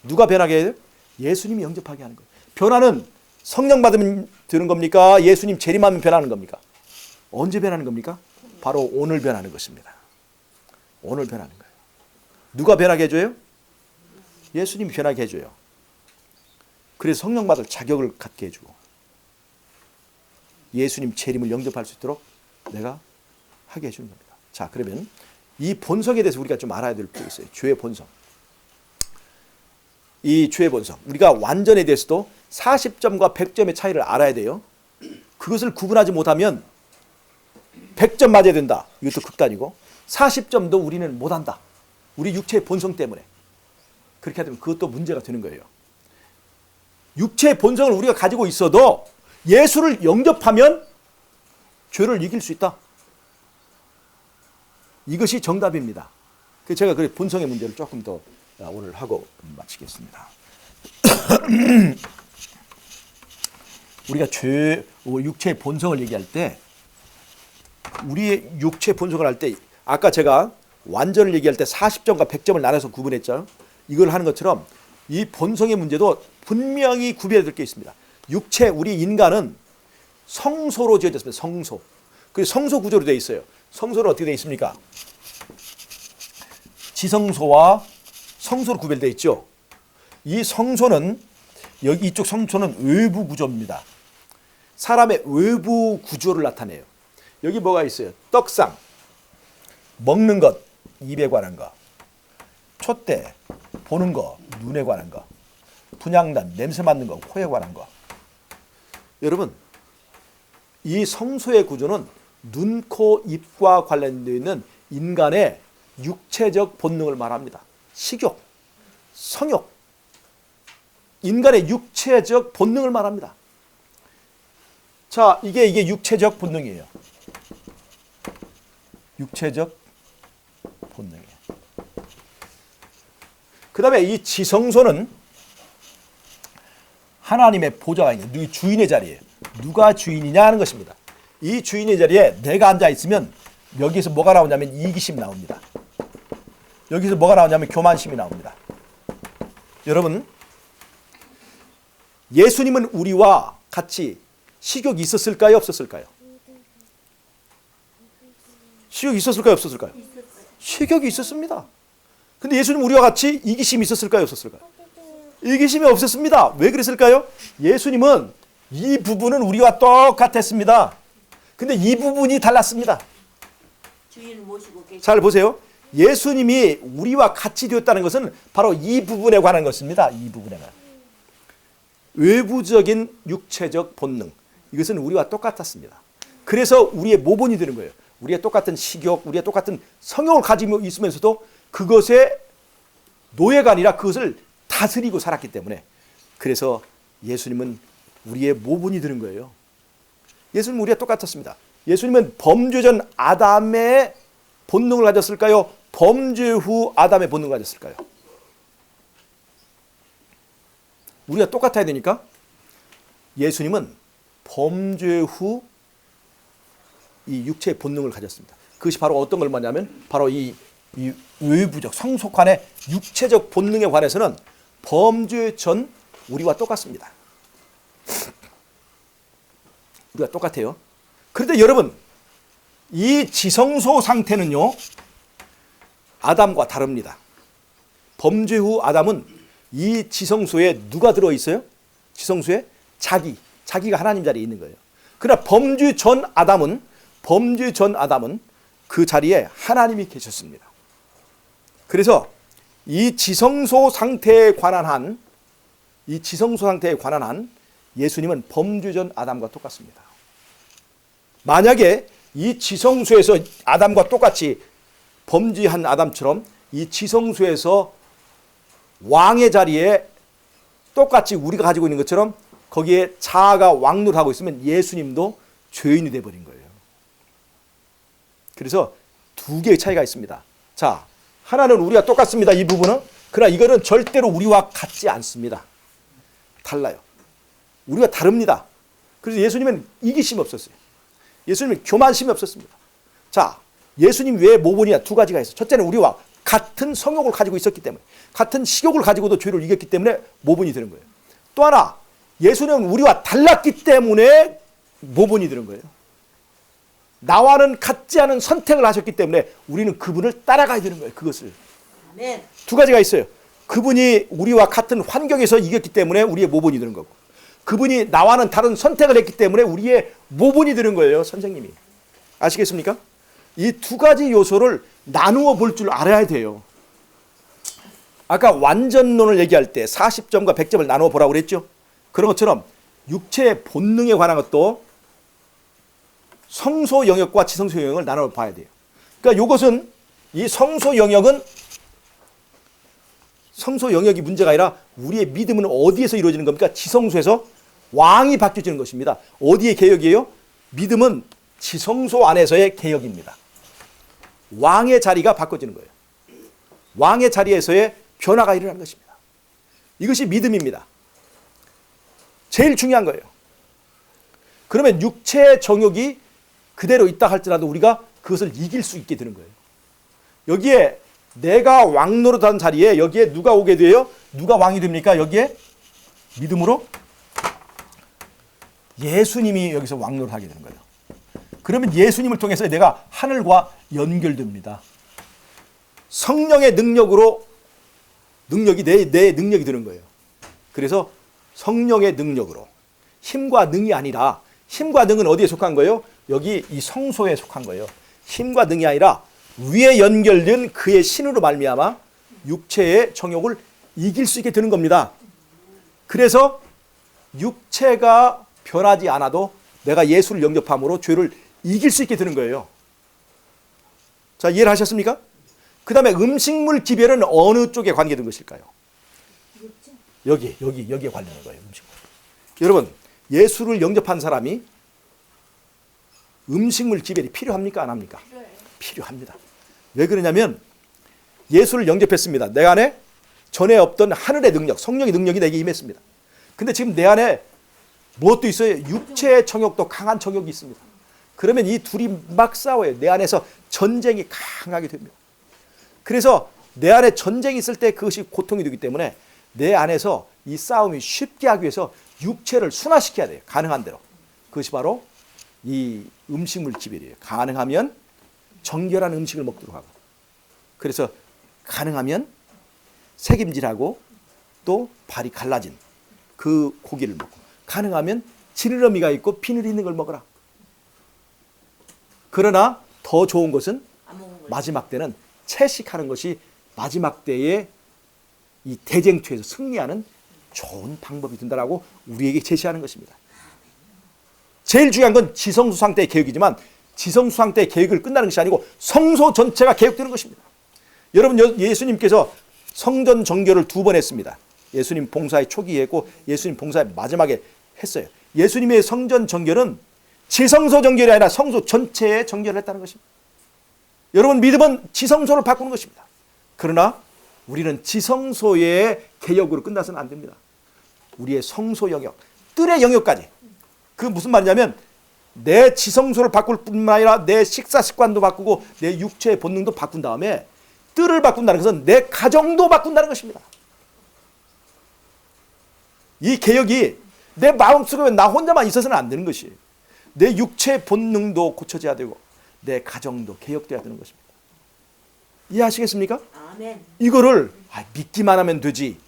[SPEAKER 1] 누가 변하게 해야 돼요? 예수님이 영접하게 하는 거예요. 변화는 성령 받으면 되는 겁니까? 예수님 재림하면 변하는 겁니까? 언제 변하는 겁니까? 바로 오늘 변하는 것입니다. 오늘 변하는 거예요. 누가 변하게 해줘요? 예수님이 변하게 해줘요. 그래서 성령 받을 자격을 갖게 해주고 예수님 재림을 영접할 수 있도록 내가 하게 해주는 겁니다. 자, 그러면 이 본성에 대해서 우리가 좀 알아야 될 게 있어요. 죄의 본성. 이 죄의 본성. 우리가 완전에 대해서도 40점과 100점의 차이를 알아야 돼요. 그것을 구분하지 못하면 100점 맞아야 된다. 이것도 극단이고 40점도 우리는 못한다. 우리 육체의 본성 때문에. 그렇게 되면 그것도 문제가 되는 거예요. 육체의 본성을 우리가 가지고 있어도 예수를 영접하면 죄를 이길 수 있다. 이것이 정답입니다. 제가 그 본성의 문제를 조금 더 오늘 하고 마치겠습니다. 우리가 육체의 본성을 얘기할 때 우리의 육체의 본성을 할 때 아까 제가 완전을 얘기할 때 40점과 100점을 나눠서 구분했죠. 이걸 하는 것처럼 이 본성의 문제도 분명히 구별해야 될 게 있습니다. 육체, 우리 인간은 성소로 지어졌습니다. 성소. 그래서 성소 구조로 되어 있어요. 성소는 어떻게 되어 있습니까? 지성소와 성소로 구별되어 있죠. 이 성소는 여기 이쪽 성소는 외부 구조입니다. 사람의 외부 구조를 나타내요. 여기 뭐가 있어요? 떡상, 먹는 것, 입에 관한 것, 촛대, 보는 것, 눈에 관한 것, 분향단, 냄새 맡는 것, 코에 관한 것. 여러분, 이 성소의 구조는 눈, 코, 입과 관련되어 있는 인간의 육체적 본능을 말합니다. 식욕, 성욕, 인간의 육체적 본능을 말합니다. 자, 이게 육체적 본능이에요. 육체적 본능이에요. 그 다음에 이 지성소는 하나님의 보좌가 있는 주인의 자리예요. 누가 주인이냐 하는 것입니다. 이 주인의 자리에 내가 앉아 있으면 여기서 뭐가 나오냐면 이기심이 나옵니다. 여기서 뭐가 나오냐면 교만심이 나옵니다. 여러분, 예수님은 우리와 같이 식욕이 있었을까요? 없었을까요? 식욕이 있었을까요? 없었을까요? 식욕이 있었습니다. 근데 예수님 우리와 같이 이기심이 있었을까요? 없었을까요? 이기심이 없었습니다. 왜 그랬을까요? 예수님은 이 부분은 우리와 똑같았습니다. 근데 이 부분이 달랐습니다.
[SPEAKER 2] 주인을 모시고 계시.
[SPEAKER 1] 잘 보세요. 예수님이 우리와 같이 되었다는 것은 바로 이 부분에 관한 것입니다. 이 부분에 관한. 외부적인 육체적 본능. 이것은 우리와 똑같았습니다. 그래서 우리의 모본이 되는 거예요. 우리의 똑같은 식욕, 우리의 똑같은 성욕을 가지고 있으면서도 그것의 노예가 아니라 그것을 다스리고 살았기 때문에 그래서 예수님은 우리의 모본이 되는 거예요. 예수님은 우리와 똑같았습니다. 예수님은 범죄 전 아담의 본능을 가졌을까요? 범죄 후 아담의 본능을 가졌을까요? 우리가 똑같아야 되니까 예수님은 범죄 후 이 육체의 본능을 가졌습니다. 그것이 바로 어떤 걸 말하냐면 바로 이 외부적 성속한의 육체적 본능에 관해서는 범죄 전 우리와 똑같습니다. 우리가 똑같아요. 그런데 여러분 이 지성소 상태는요 아담과 다릅니다. 범죄 후 아담은 이 지성소에 누가 들어있어요? 지성소에 자기가 하나님 자리에 있는 거예요. 그러나 범죄 전 아담은 그 자리에 하나님이 계셨습니다. 그래서 이 지성소 상태에 관한 한 예수님은 범죄 전 아담과 똑같습니다. 만약에 이 지성소에서 아담과 똑같이 범죄한 아담처럼 이 지성소에서 왕의 자리에 똑같이 우리가 가지고 있는 것처럼 거기에 자아가 왕노하고 있으면 예수님도 죄인이 되어버린 거예요. 그래서 두 개의 차이가 있습니다. 자, 하나는 우리가 똑같습니다. 이 부분은. 그러나 이거는 절대로 우리와 같지 않습니다. 달라요. 우리가 다릅니다. 그래서 예수님은 이기심이 없었어요. 예수님은 교만심이 없었습니다. 자, 예수님 외에 모본이야 두 가지가 있어요. 첫째는 우리와 같은 성욕을 가지고 있었기 때문에 같은 식욕을 가지고도 죄를 이겼기 때문에 모본이 되는 거예요. 또 하나 예수님은 우리와 달랐기 때문에 모본이 되는 거예요. 나와는 같지 않은 선택을 하셨기 때문에 우리는 그분을 따라가야 되는 거예요. 그것을.
[SPEAKER 2] 아멘.
[SPEAKER 1] 두 가지가 있어요. 그분이 우리와 같은 환경에서 이겼기 때문에 우리의 모본이 되는 거고 그분이 나와는 다른 선택을 했기 때문에 우리의 모본이 되는 거예요. 선생님이. 아시겠습니까? 이 두 가지 요소를 나누어 볼 줄 알아야 돼요. 아까 완전론을 얘기할 때 40점과 100점을 나누어 보라고 그랬죠. 그런 것처럼 육체의 본능에 관한 것도 성소 영역과 지성소 영역을 나눠 봐야 돼요. 그러니까 이것은 이 성소 영역이 문제가 아니라 우리의 믿음은 어디에서 이루어지는 겁니까? 지성소에서 왕이 바뀌어지는 것입니다. 어디의 개혁이에요? 믿음은 지성소 안에서의 개혁입니다. 왕의 자리가 바꿔지는 거예요. 왕의 자리에서의 변화가 일어나는 것입니다. 이것이 믿음입니다. 제일 중요한 거예요. 그러면 육체의 정욕이 그대로 있다 할지라도 우리가 그것을 이길 수 있게 되는 거예요. 여기에 내가 왕 노릇하는 자리에 여기에 누가 오게 돼요? 누가 왕이 됩니까? 여기에 믿음으로 예수님이 여기서 왕 노릇하게 되는 거예요. 그러면 예수님을 통해서 내가 하늘과 연결됩니다. 성령의 능력이 내 능력이 되는 거예요. 그래서 성령의 능력으로 힘과 능이 아니라 힘과 능은 어디에 속한 거예요? 여기 이 성소에 속한 거예요. 힘과 능이 아니라 위에 연결된 그의 신으로 말미암아 육체의 정욕을 이길 수 있게 되는 겁니다. 그래서 육체가 변하지 않아도 내가 예수를 영접함으로 죄를 이길 수 있게 되는 거예요. 자, 이해를 하셨습니까? 그 다음에 음식물 기별은 어느 쪽에 관계된 것일까요? 여기에 관련된 거예요. 음식물. 여러분, 예수를 영접한 사람이 음식물 기별이 필요합니까? 안 합니까? 필요합니다. 왜 그러냐면 예수를 영접했습니다. 내 안에 전에 없던 하늘의 능력, 성령의 능력이 내게 임했습니다. 근데 지금 내 안에 무엇도 있어요? 육체의 정욕도 강한 정욕이 있습니다. 그러면 이 둘이 막 싸워요. 내 안에서 전쟁이 강하게 됩니다. 그래서 내 안에 전쟁이 있을 때 그것이 고통이 되기 때문에 내 안에서 이 싸움이 쉽게 하기 위해서 육체를 순화시켜야 돼요. 가능한 대로. 그것이 바로 이 음식물 기별이에요. 가능하면 정결한 음식을 먹도록 하고, 그래서 가능하면 색임질하고 또 발이 갈라진 그 고기를 먹고, 가능하면 지느러미가 있고 비늘이 있는 걸 먹어라. 그러나 더 좋은 것은
[SPEAKER 2] 안 먹은 거.
[SPEAKER 1] 마지막 때는 채식하는 것이 마지막 때에 이 대쟁투에서 승리하는 좋은 방법이 된다라고 우리에게 제시하는 것입니다. 제일 중요한 건 지성수상 때의 개혁이지만 지성수상 때의 개혁을 끝나는 것이 아니고 성소 전체가 개혁되는 것입니다. 여러분, 예수님께서 성전 정결을 2번 했습니다. 예수님 봉사의 초기에 했고 예수님 봉사의 마지막에 했어요. 예수님의 성전 정결은 지성소 정결이 아니라 성소 전체의 정결을 했다는 것입니다. 여러분, 믿음은 지성소를 바꾸는 것입니다. 그러나 우리는 지성소의 개혁으로 끝나서는 안 됩니다. 우리의 성소 영역, 뜰의 영역까지. 그 무슨 말이냐면 내 지성소를 바꿀 뿐만 아니라 내 식사 습관도 바꾸고 내 육체의 본능도 바꾼 다음에 뜰을 바꾼다는 것은 내 가정도 바꾼다는 것입니다. 이 개혁이 내 마음속에 나 혼자만 있어서는 안 되는 것이에요. 내 육체의 본능도 고쳐져야 되고 내 가정도 개혁돼야 되는 것입니다. 이해하시겠습니까?
[SPEAKER 2] 아멘.
[SPEAKER 1] 이거를 믿기만 하면 되지,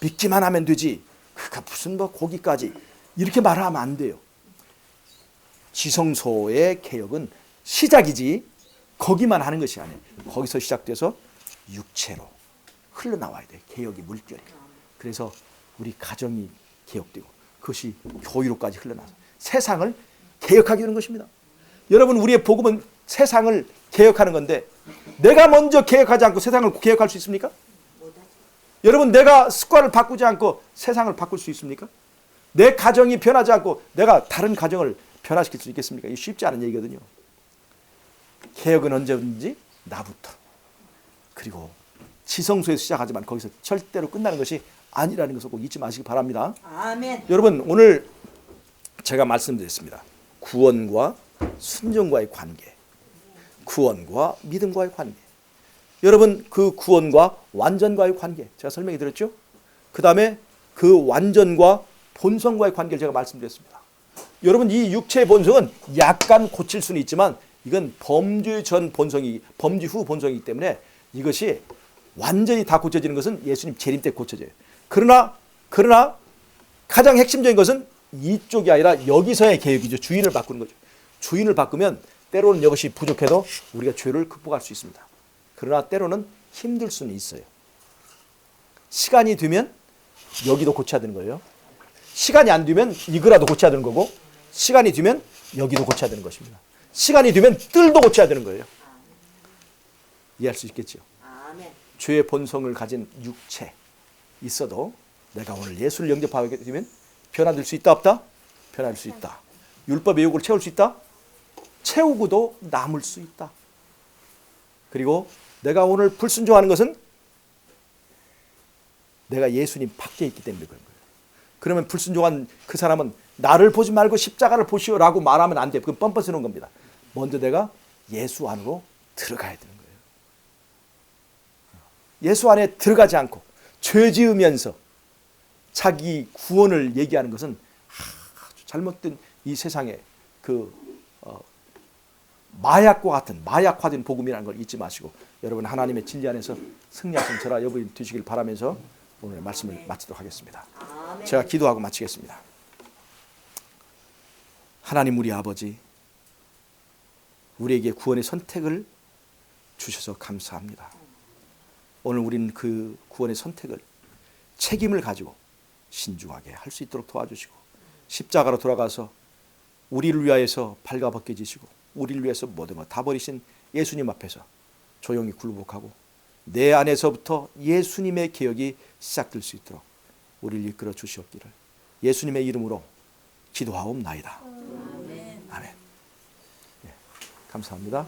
[SPEAKER 1] 믿기만 하면 되지, 그가 무슨 뭐 거기까지 이렇게 말하면 안 돼요. 지성소의 개혁은 시작이지 거기만 하는 것이 아니에요. 거기서 시작돼서 육체로 흘러나와야 돼요. 개혁이 물결이. 그래서 우리 가정이 개혁되고 그것이 교회로까지 흘러나서 세상을 개혁하게 되는 것입니다. 여러분, 우리의 복음은 세상을 개혁하는 건데 내가 먼저 개혁하지 않고 세상을 개혁할 수 있습니까?
[SPEAKER 2] 못하지.
[SPEAKER 1] 여러분, 내가 습관을 바꾸지 않고 세상을 바꿀 수 있습니까? 내 가정이 변하지 않고 내가 다른 가정을 변화시킬 수 있겠습니까? 이게 쉽지 않은 얘기거든요. 개혁은 언제든지 나부터, 그리고 지성소에서 시작하지만 거기서 절대로 끝나는 것이 아니라는 것을 꼭 잊지 마시기 바랍니다.
[SPEAKER 2] 아멘.
[SPEAKER 1] 여러분, 오늘 제가 말씀드렸습니다. 구원과 순종과의 관계, 구원과 믿음과의 관계. 여러분, 그 구원과 완전과의 관계 제가 설명해 드렸죠. 그 다음에 그 완전과 본성과의 관계를 제가 말씀드렸습니다. 여러분, 이 육체의 본성은 약간 고칠 수는 있지만 이건 범죄 전 본성이, 범죄 후 본성이기 때문에 이것이 완전히 다 고쳐지는 것은 예수님 재림 때 고쳐져요. 그러나 가장 핵심적인 것은 이쪽이 아니라 여기서의 개혁이죠. 주인을 바꾸는 거죠. 주인을 바꾸면 때로는 이것이 부족해도 우리가 죄를 극복할 수 있습니다. 그러나 때로는 힘들 수는 있어요. 시간이 되면 여기도 고쳐야 되는 거예요. 시간이 안 되면 이거라도 고쳐야 되는 거고, 시간이 되면 여기도 고쳐야 되는 것입니다. 시간이 되면 뜰도 고쳐야 되는 거예요. 이해할 수 있겠죠?
[SPEAKER 2] 아멘.
[SPEAKER 1] 죄의 본성을 가진 육체 있어도 내가 오늘 예수를 영접하게 되면 변화될 수 있다 없다? 변화될 수 있다. 율법의 욕을 채울 수 있다? 채우고도 남을 수 있다. 그리고 내가 오늘 불순종하는 것은 내가 예수님 밖에 있기 때문에 그런 거예요. 그러면 불순종한 그 사람은 나를 보지 말고 십자가를 보시오라고 말하면 안 돼. 그건 뻔뻔스러운 겁니다. 먼저 내가 예수 안으로 들어가야 되는 거예요. 예수 안에 들어가지 않고 죄 지으면서 자기 구원을 얘기하는 것은 아주 잘못된 이 세상의 그 마약과 같은 마약화된 복음이라는 걸 잊지 마시고 여러분 하나님의 진리 안에서 승리하신 저라 여러분이 되시길 바라면서 오늘 말씀을 마치도록 하겠습니다.
[SPEAKER 2] 아멘.
[SPEAKER 1] 제가 기도하고 마치겠습니다. 하나님 우리 아버지, 우리에게 구원의 선택을 주셔서 감사합니다. 오늘 우리는 그 구원의 선택을 책임을 가지고 신중하게 할 수 있도록 도와주시고 십자가로 돌아가서 우리를 위하여서 발가벗겨지시고 우리를 위해서 모든 것 다 버리신 예수님 앞에서 조용히 굴복하고 내 안에서부터 예수님의 개혁이 시작될 수 있도록 우리를 이끌어 주시옵기를 예수님의 이름으로 기도하옵나이다. 아멘. 네, 감사합니다.